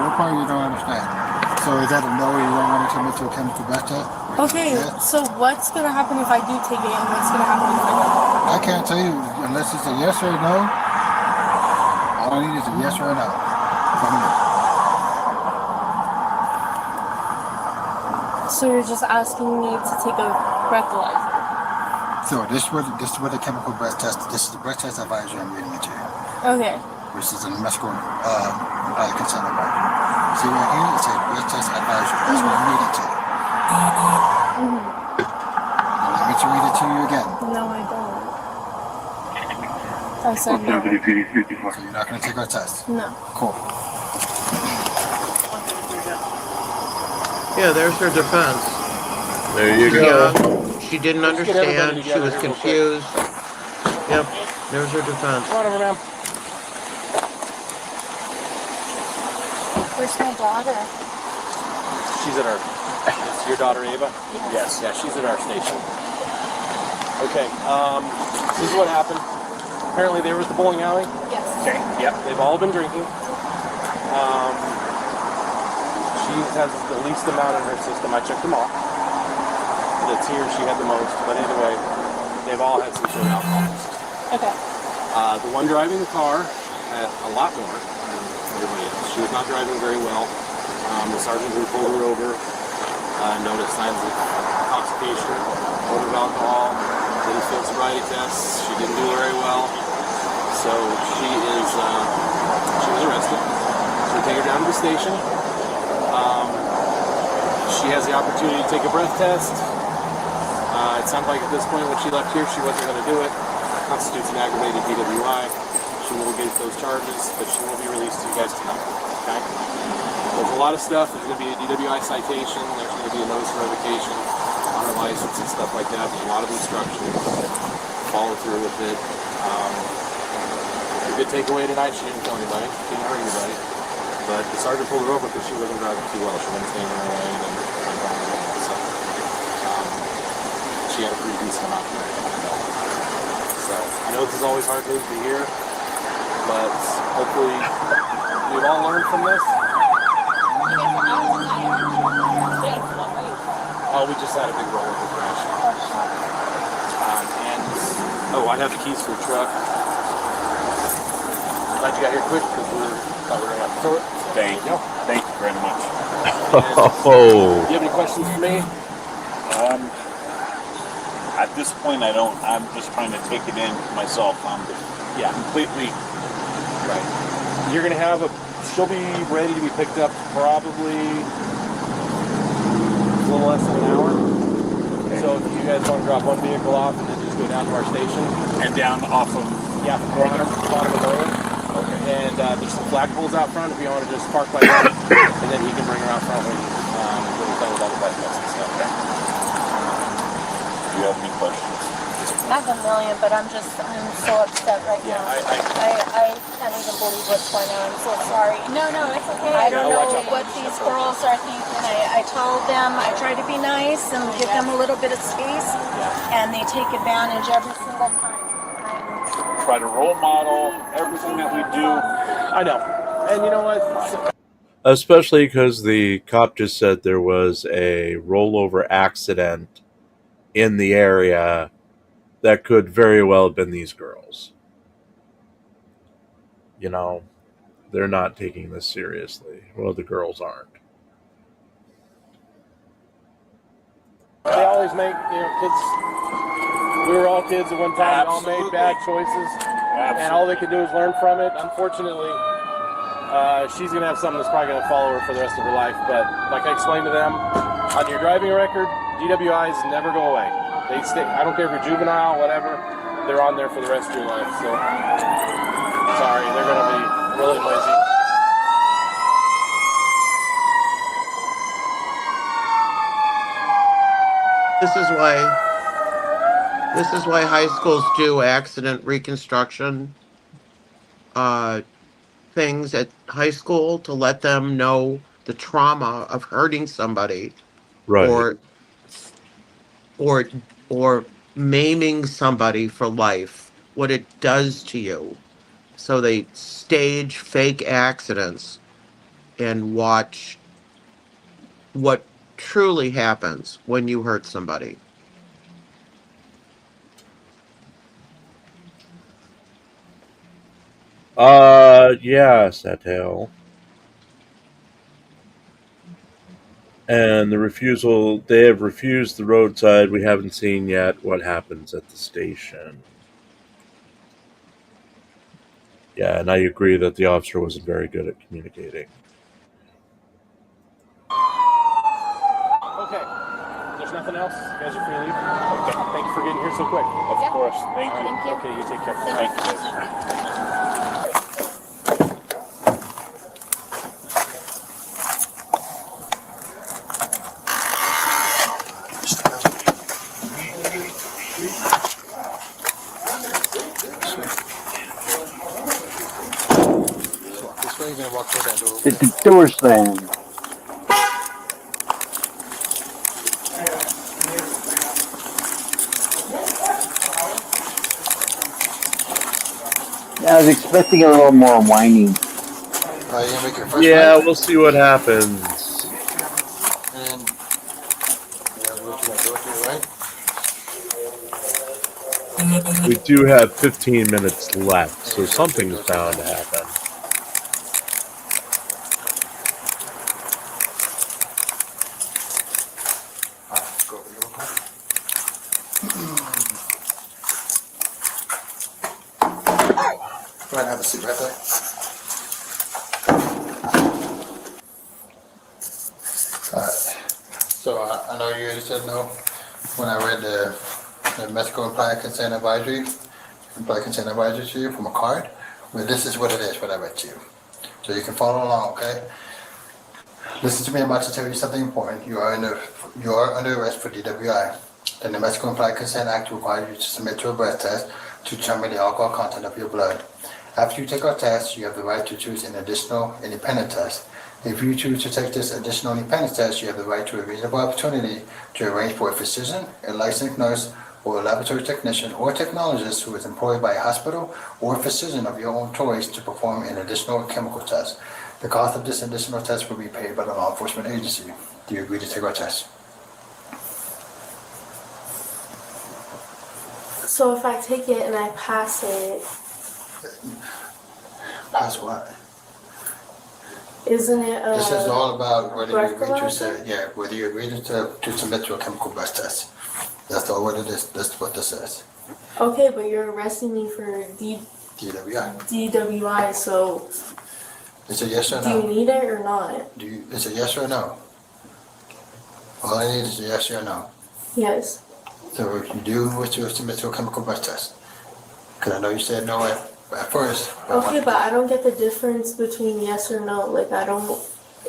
What part you don't understand? So is that a no, you don't want to commit to a chemical breath test? Okay, Yeah. so what's going to happen if I do take it and what's going to happen if I don't? I can't tell you unless it's a yes or a no. All I need is a yes or a no from you. So you're just asking me to take a breathalyzer? So this is what the chemical breath test. This is the breath test advisory I'm reading it to you. Okay. Which is a domestic implied consent advisory. See right here, it says breath test advisory. That's what I'm reading to you. Let me to read it to you again. No, I don't. I said no. So you're not going to take our test? No. Cool. Yeah, there's her defense. There you go. Young, she didn't understand, she was confused. Yep, there's her defense. Come on over, ma'am. Where's my daughter? She's at our. It's your daughter Ava? Yes. Yeah, she's at our station. Okay. This is what happened. Apparently, there was the bowling alley. Yes. Okay. Yep. They've all been drinking. She has the least amount in her system. I checked them all. That's here. She had the most. But anyway, they've all had some sort of alcohol. Okay. The one driving the car had a lot more than everybody else. She was not driving very well. The sergeant who pulled her over Noticed signs of intoxication, odor of alcohol, didn't field sobriety tests. She didn't do very well. So she was arrested. So we take her down to the station. She has the opportunity to take a breath test. It sounded like at this point when she left here she wasn't going to do it. It constitutes an aggravated DWI. She will get those charges, but she will be released to you guys tonight. Okay? There's a lot of stuff. There's going to be a DWI citation. There's going to be a notice of revocation on her license and stuff like that. There's a lot of instructions. Follow through with it. A good takeaway tonight, she didn't kill anybody. She didn't hurt anybody. But the sergeant pulled her over because she wasn't driving too well. She wasn't staying in her lane and so she had a pretty decent amount of money. So I know this is always hard news to hear, but hopefully we've all learned from this. Oh, we just had a big rollover crash. I have the keys for the truck. Glad you got here quick because we thought we were going to have to tow it. Thank you. Thank you very much. Oh. Do you have any questions for me? At this point, I don't. I'm just trying to take it in myself. I'm completely right. You're going to have she'll be ready to be picked up probably a little less than an hour. Okay. So if you guys want to drop one vehicle off and then just go down to our station. and down off of. Yeah, bottom of the road. Okay. And there's some flagpoles out front if you want to just park by them, and then he can bring her out front when he's done with all the bike tests and stuff. Okay. Do you have any questions? I have a million, but I'm so upset right now. I can't even believe what's going on. I'm so sorry. No, it's okay. I don't know what these girls are thinking. I told them, I try to be nice and give them a little bit of space, and they take advantage every single time. Try to role model everything that we do. I know. And you know what? Especially because the cop just said there was a rollover accident in the area that could very well have been these girls. You know, they're not taking this seriously. Well, the girls aren't. They always make, kids. We were all kids at one time. Absolutely. We all made bad choices. Absolutely. And all they can do is learn from it. Unfortunately, she's going to have something that's probably going to follow her for the rest of her life. But like I explained to them, on your driving record, DWIs never go away. They stay. I don't care if you're juvenile, whatever. They're on there for the rest of your life. So, sorry, they're going to be really lazy. This is why high schools do accident reconstruction things at high school, to let them know the trauma of hurting somebody, Right. or maiming somebody for life, what it does to you. So they stage fake accidents and watch what truly happens when you hurt somebody. Yeah, Satel. And they have refused the roadside. We haven't seen yet what happens at the station. Yeah, and I agree that the officer wasn't very good at communicating. Okay. There's nothing else. You guys are free to leave. Okay. Thank you for getting here so quick. Of course. Thank you. Thank you. Okay, you take care. Thank you. The door slammed. I was expecting a little more whining. You gonna make your first Yeah, ride? we'll see what happens. And what you gonna do with your right? We do have 15 minutes left, so something's bound to happen. go over here real quick. Go ahead and have a seat right there. So I know you already said no when I read the Mexico implied consent advisory to you from a card, but this is what it is, what I read to you. So you can follow along, okay? Listen to me, I'm about to tell you something important. You are under arrest for DWI. The New Mexico Implied Consent Act requires you to submit to a breath test to determine the alcohol content of your blood. After you take our test, you have the right to choose an additional independent test. If you choose to take this additional independent test, you have the right to a reasonable opportunity to arrange for a physician, a licensed nurse, or a laboratory technician or technologist who is employed by a hospital or physician of your own choice to perform an additional chemical test. The cost of this additional test will be paid by the law enforcement agency. Do you agree to take our test? So if I take it and I pass it, Pass what? isn't it This is all about whether you agree to breathalyzer? whether you agree to submit to a chemical breath test. That's all what it is. That's what this is. Okay, but you're arresting me for DWI. DWI, so It's a yes or do you no. need it or not? It's a yes or no. All I need is a yes or no. Yes. So if you do wish to submit to a chemical breath test, because I know you said no at first. Okay, but I don't get the difference between yes or no. Like, I don't,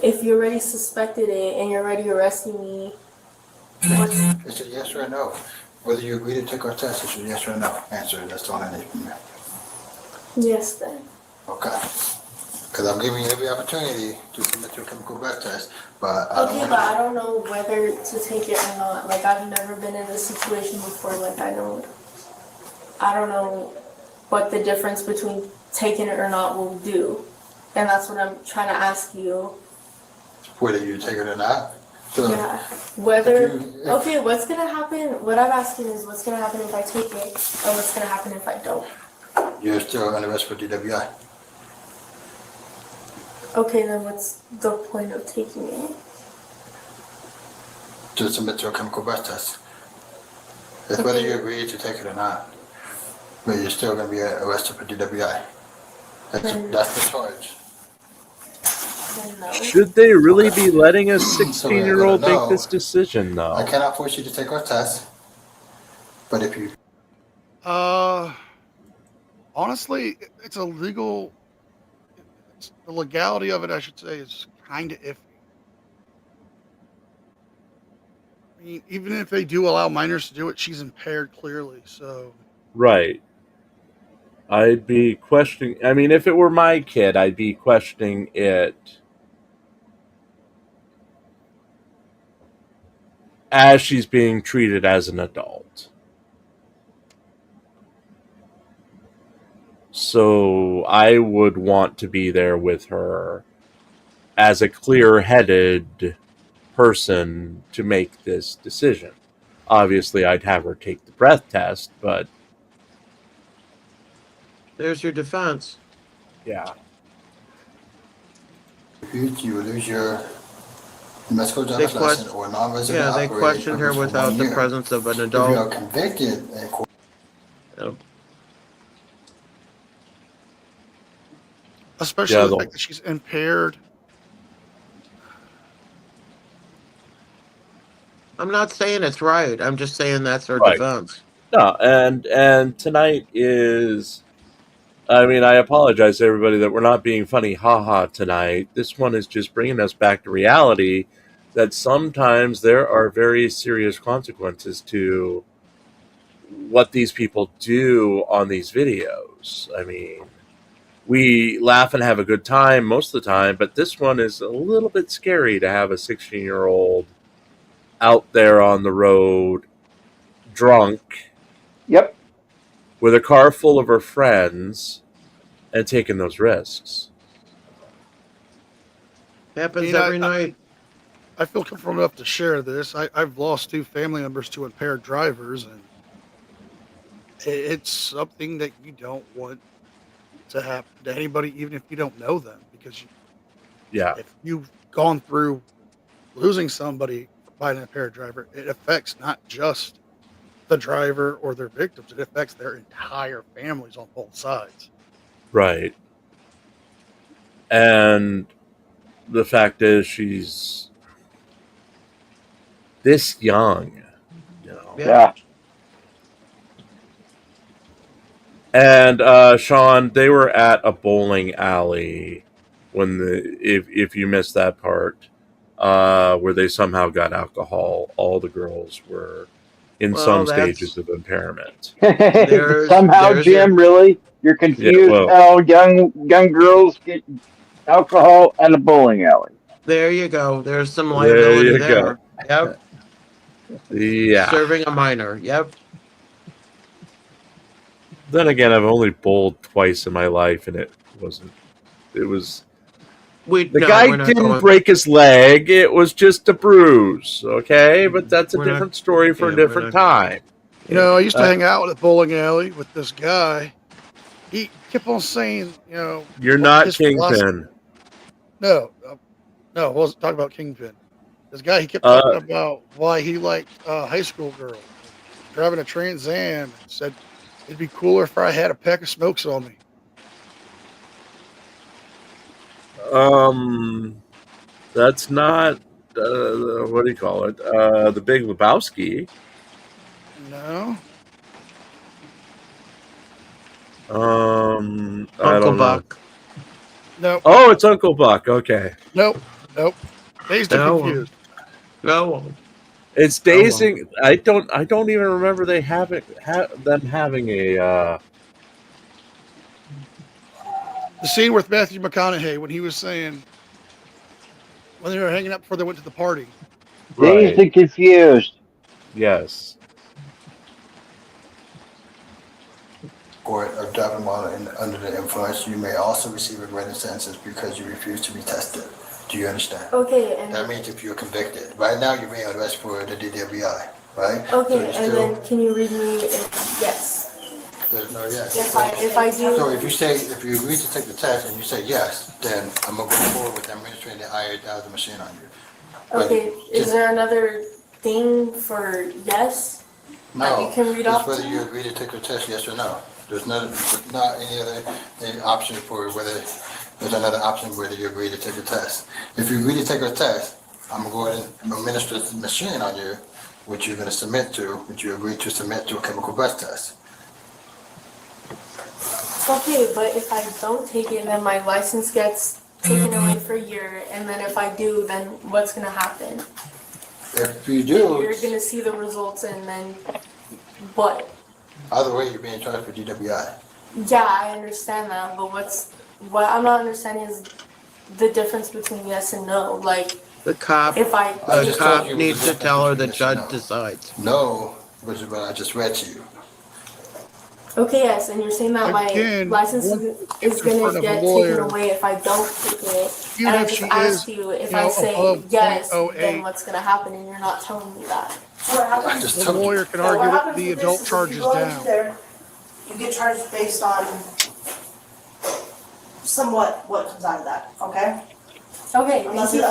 if you already suspected it and you're already arresting me, what's, It's a yes or no. Whether you agree to take our test, it's a yes or no answer. That's all I need from you. yes then. Okay. Because I'm giving you every opportunity to submit to a chemical breath test, but I don't Okay, want but I don't know whether to take it or not. Like, I've never been in this situation before. Like, I don't know what the difference between taking it or not will do. And that's what I'm trying to ask you. whether you take it or not. So Yeah. Whether, if- okay, what's gonna happen, what I'm asking is what's gonna happen if I take it, or what's gonna happen if I don't? you're still under arrest for DWI. Okay, then what's the point of taking it? To submit to a chemical breath test. It's whether you agree to take it or not. But you're still going to be arrested for DWI. That's the charge. Then no. Should they really be letting a So 16-year-old we're gonna make this decision, I though? cannot force you to take our test. But if you Honestly, it's a legal. The legality of it, I should say, is kind of iffy. I mean, even if they do allow minors to do it, she's impaired clearly. So Right. I'd be questioning. I mean, if it were my kid, I'd be questioning it as she's being treated as an adult. So I would want to be there with her as a clear-headed person to make this decision. Obviously, I'd have her take the breath test, but There's your defense. yeah. you will lose your Mexico driver's license or non-resident Yeah, they operating questioned her permit for without 1 the year. presence of an If you are adult. convicted in court, especially Yeah, the the- fact that she's impaired. I'm not saying it's right. I'm just saying that's her Right. defense. No, and tonight is. I mean, I apologize to everybody that we're not being funny, haha, tonight. This one is just bringing us back to reality that sometimes there are very serious consequences to what these people do on these videos. I mean, we laugh and have a good time most of the time, but this one is a little bit scary to have a 16-year-old out there on the road drunk. Yep. With a car full of her friends and taking those risks. Happens You know, every night. I feel comfortable enough to share this. I've lost 2 family members to impaired drivers, and it's something that you don't want to happen to anybody, even if you don't know them, because Yeah. if you've gone through losing somebody biting a paradriver, it affects not just the driver or their victims. It affects their entire families on both sides. Right. And the fact is, she's this young, you know. Yeah. And Sean, they were at a bowling alley when if you missed that part, where they somehow got alcohol. All the girls were in some stages of impairment. Somehow, Jim, really? You're confused how young girls get alcohol at a bowling alley. There you go. There's some liability there. Yep. Yeah. Serving a minor. Yep. Then again, I've only bowled twice in my life, and it was. The guy didn't break his leg. It was just a bruise, okay? But that's a different story for a different time. You know, I used to hang out at a bowling alley with this guy. He kept on saying, you know... You're not Kingpin. No, I wasn't talking about Kingpin. This guy, he kept talking about why he liked high school girls. Driving a Trans Am, and said, it'd be cooler if I had a pack of smokes on me. That's not what do you call it? The Big Lebowski. No. Uncle Buck. No. Oh, it's Uncle Buck. Okay. Nope. Dazed and Confused. No. It's dazing. I don't even remember them having a. The scene with Matthew McConaughey when he was saying, when they were hanging out before they went to the party. Dazed and Confused. Yes. Or driving while under the influence, you may also receive a greater sentence because you refuse to be tested. Do you understand? Okay, and that means if you're convicted. Right now, you're being arrested for the DWI, right? Okay, so and then can you read me if yes? There's no yes. If I do. So if you agree to take the test and you say yes, then I'm gonna go forward with administering the I-8000 machine on you. Okay, is there another thing for yes? No, that you can read off whether you agree to take the test, yes or no. There's not any other option for whether there's another option whether you agree to take a test. If you agree to take a test, I'm going to administer the machine on you, which you're going to submit to, which you agree to submit to a chemical breath test. Okay, but if I don't take it, then my license gets taken away for a year, and then if I do, then what's going to happen? If you do, you're going to see the results, and then what? Either way, you're being charged for DWI. Yeah, I understand that, but what I'm not understanding is the difference between yes and no. Like the cop, the cop needs to tell her the judge decides. No, which is what I just read to you. Okay, yes, and you're saying that my license is going to get taken away if I don't take it. And I just asked you, if I say yes, then what's going to happen, and you're not telling me that. The lawyer can argue that the adult charges down. You get charged based on somewhat what comes out of that, okay? Okay, unless there's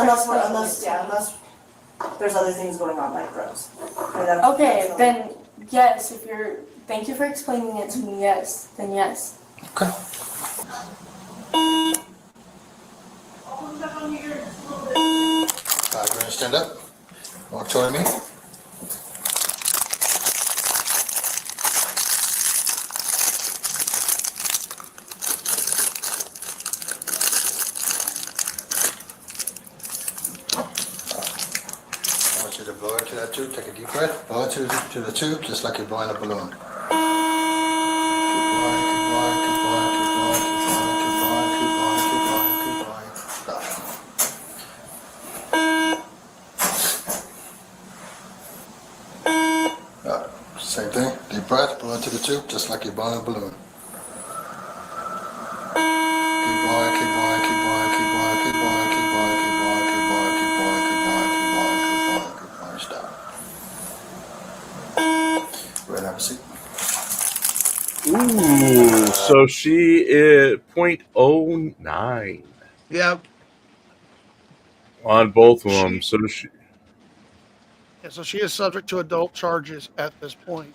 other things going on like drugs. Okay, then yes, thank you for explaining it to me, yes, then yes. Okay. You're going to stand up, walk toward me. Blow into that tube, take a deep breath, blow into the tube just like you're blowing a balloon. Keep blowing. Same thing, deep breath, blow into the tube just like you're blowing a balloon. Ooh, so she is 0.09. Yep. On both of them, so she. Yeah, so she is subject to adult charges at this point.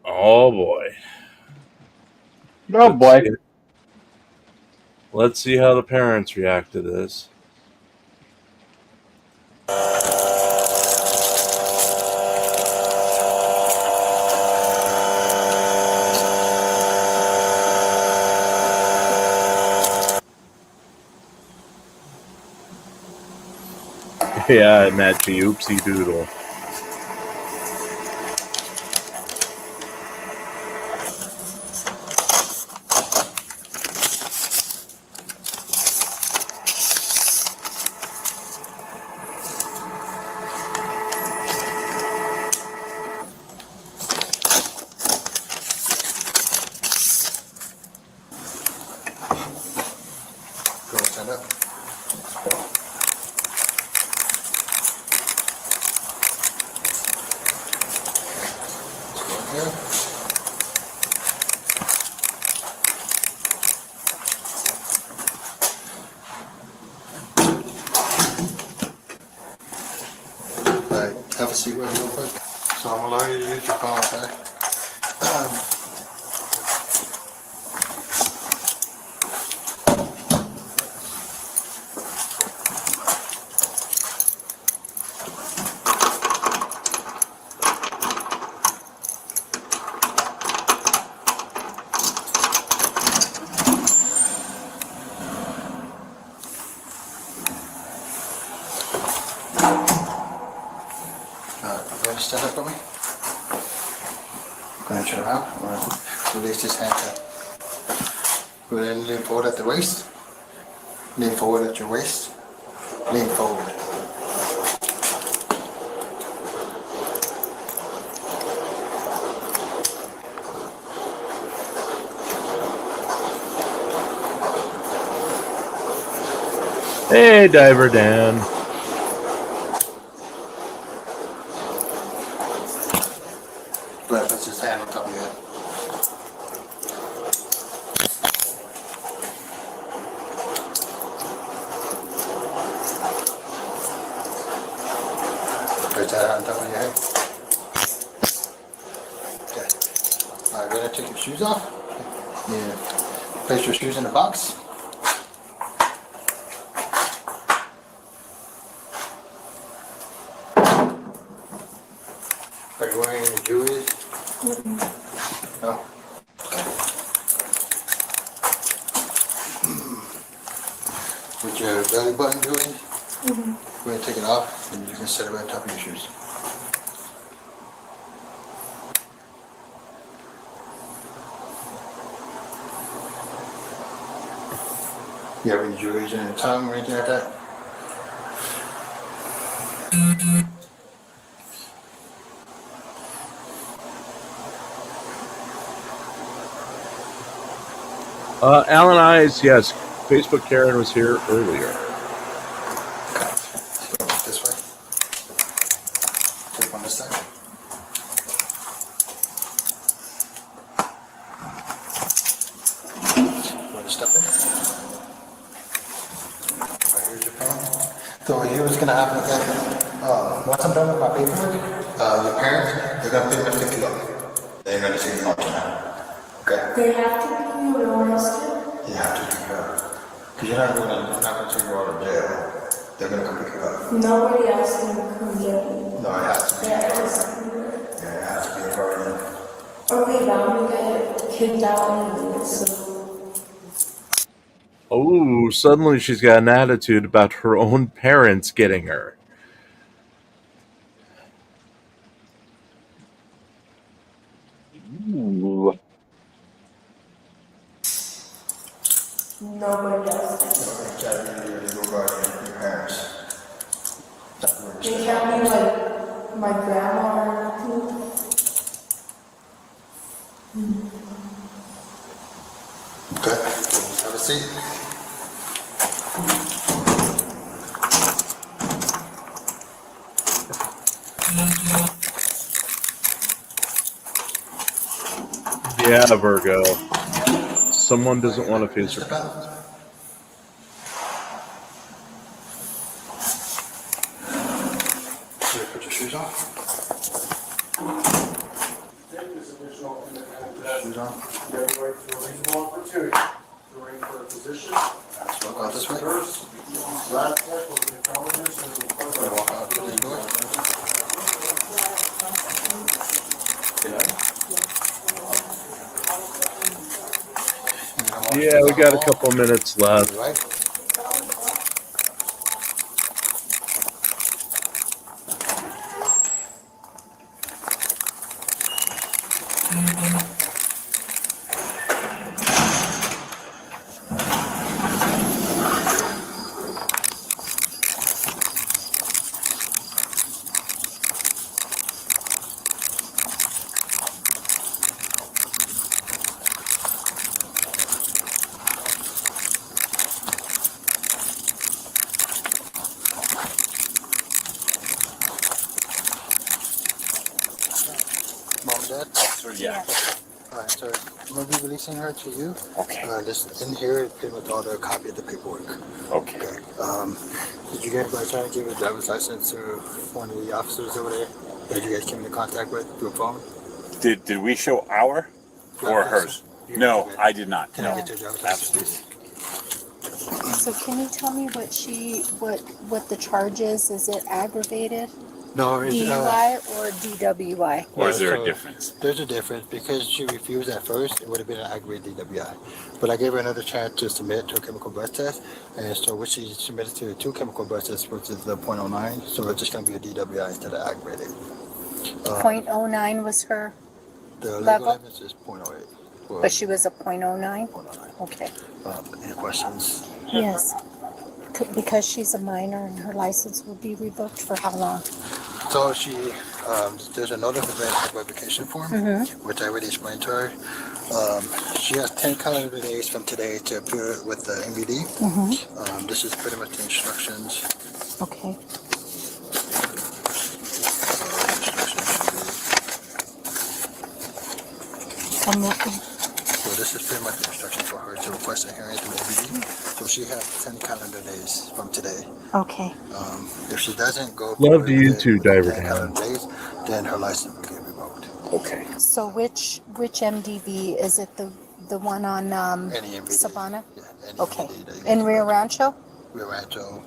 Oh boy. Oh boy. Let's see how the parents react to this. Yeah, I met you, oopsie doodle. Go stand up. Here. Alright, have a seat with me real quick. So I'm gonna allow you to use your phone, okay? Go ahead and stand up for me. Go ahead and turn around. I'm gonna release this hand. Go ahead and lean forward at the waist. Lean forward at your waist. Lean forward. Hey, Diver Dan. Go ahead, put your hand on top of your head. Place that on top of your head. Okay. Alright, go ahead and take your shoes off. Yeah. Place your shoes in the box. Are you wearing any jewelry? No. With your belly button jewelry? Go ahead and take it off and you can set it right on top of your shoes. You have any jewelry in your tongue or anything like that? Alan Eyes, yes. Facebook Karen was here earlier. This way. Take on this side. Want to step in? Right, here's your phone. So here's what's gonna happen, okay? Once I'm done with my paperwork, your parents, they're gonna pretty much pick you up. They're gonna see you all the time. Okay? They have to be you in order to. You have to pick you up. Because you're not gonna take you out of jail. They're gonna come pick you up. Nobody else can come get me. No, it has to be. Yeah, it has to be. Yeah, it has to be a guardian. Okay, but I'm gonna get kicked out anyway, so. Oh, suddenly she's got an attitude about her own parents getting her. Ooh. Nobody else. Your legal guardian, your parents. They can't be like my grandma or anything. Okay, have a seat. Yeah, Virgo. Someone doesn't want to face her parents. Shoes on. Shoes on. So walk out this way. Walk out to the door. Yeah, we got a couple minutes left. Right. Mom and Dad? Yeah. Alright, so I'm going to be releasing her to you. Okay. Just in here, in with all the copy of the paperwork. Okay. Did you guys by try to give a driver's license to one of the officers over there that you guys came into contact with through a phone? Did we show our or hers? No, I did not. Can I get your driver's license, please? So can you tell me what the charge is? Is it aggravated No, it's DUI or DWI? Or is there a so difference? There's a difference. Because she refused at first, it would have been an aggravated DWI. But I gave her another chance to submit to a chemical breath test. And so what she submitted to 2 chemical breath tests, which is the .09. So it's just going to be a DWI instead of aggravated. 0.09 was her, The level? legal limit is .08. Well, but she was a 0.09? 0.09. Okay. Any questions? Yes. Because she's a minor and her license will be revoked for how long? So she, there's a notice of verification form, which I already explained to her. She has 10 calendar days from today to appear with the MVD. This is pretty much the instructions. Okay. So this is pretty much the instructions for her to request a hearing through MVD. So she has 10 calendar days from today. Okay. If she doesn't go Love the within YouTube 10 diver calendar days, then her license will get revoked. Okay. So which MDV is it? The one on Any MVD. Sabana? Yeah, any Okay. MVD that you In can Rio go to. Rancho? Rio Rancho,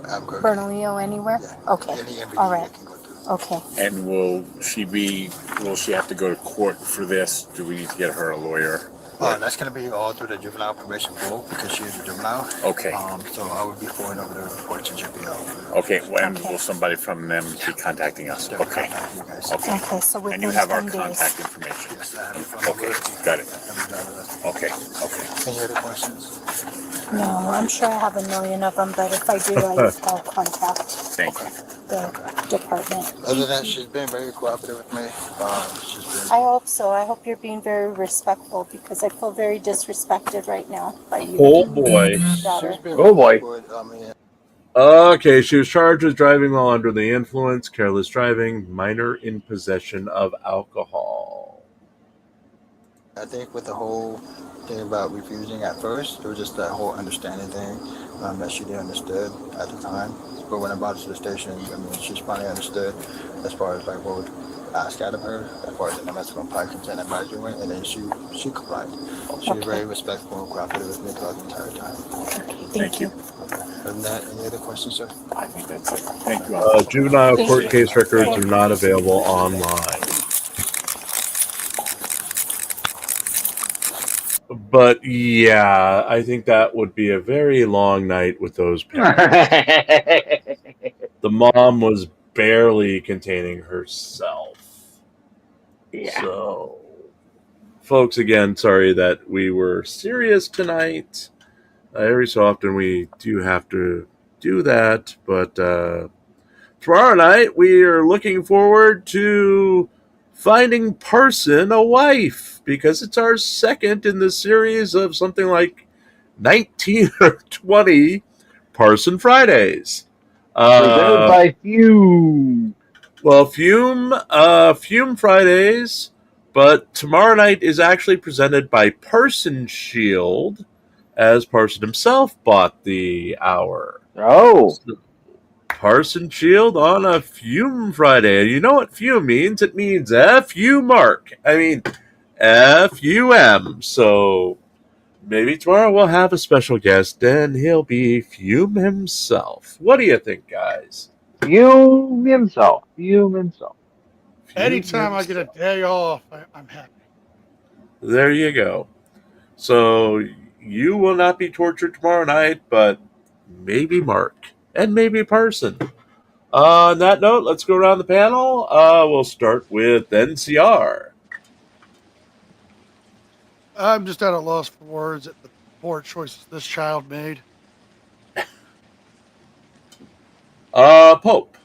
Albuquerque. Bernalillo, anywhere? Yeah. Okay. Any MVD All right. that can go through. Okay. And will she have to go to court for this? Do we need to get her a lawyer? That's going to be all through the juvenile probation pool because she is a juvenile. Okay. So I would be forwarding over the report to JPL. Okay, when Okay. will somebody from them be contacting us? They'll Okay. contact you guys. Okay. Okay, so And within you have our 10 days. contact information? Yes, I have your phone Okay, number. got it. And the driver's license. Okay, okay. Any other questions? No, I'm sure I have a million of them, but if I do, I'll contact Thank you. the department. Other than that, she's been very cooperative with me. She's been. I hope so. I hope you're being very respectful because I feel very disrespected right now by you. Oh boy. Daughter. She's been Oh, boy. good. I mean, Okay, she was charged with driving while under the influence, careless driving, minor in possession of alcohol. I think with the whole thing about refusing at first, it was just that whole understanding thing that she didn't understood at the time. But when I brought her to the station, I mean, she's finally understood as far as like what would ask out of her, as far as the domestic compliance consent advisory went, and then she complied. She was very respectful and cooperative with me throughout the entire time. Okay, thank you. Other than that, any other questions, sir? I think that's it. Thank you. Juvenile court case records are not available online. But yeah, I think that would be a very long night with those parents. The mom was barely containing herself. Yeah. So, folks, again, sorry that we were serious tonight. Every so often we do have to do that, but tomorrow night we are looking forward to finding Parson a wife, because it's our second in the series of something like 19 or 20 Parson Fridays. Presented by Fume. Well, Fume Fridays, but tomorrow night is actually presented by Parson Shield, as Parson himself bought the hour. Oh. Parson Shield on a Fume Friday. And you know what fume means? It means F-U Mark. I mean, F-U-M. So maybe tomorrow we'll have a special guest and he'll be Fume himself. What do you think, guys? Fume himself. Anytime I get a day off, I'm happy. There you go. So you will not be tortured tomorrow night, but maybe Mark and maybe Parson. On that note, let's go around the panel. We'll start with NCR. I'm just at a loss for words at the poor choices this child made. Pope.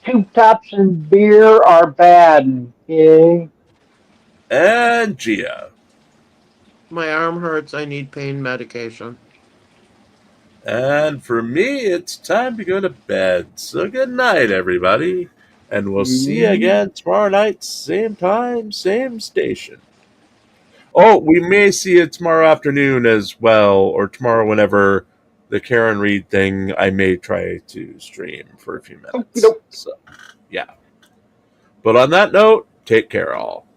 Two tops and beer are bad, okay? And Gia. My arm hurts. I need pain medication. And for me, it's time to go to bed. So good night, everybody. And we'll see you again tomorrow night, same time, same station. Oh, we may see you tomorrow afternoon as well, or tomorrow whenever the Karen Reed thing, I may try to stream for a few minutes. So, yeah. But on that note, take care all.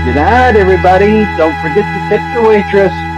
Good night, everybody. Don't forget to tip the waitress.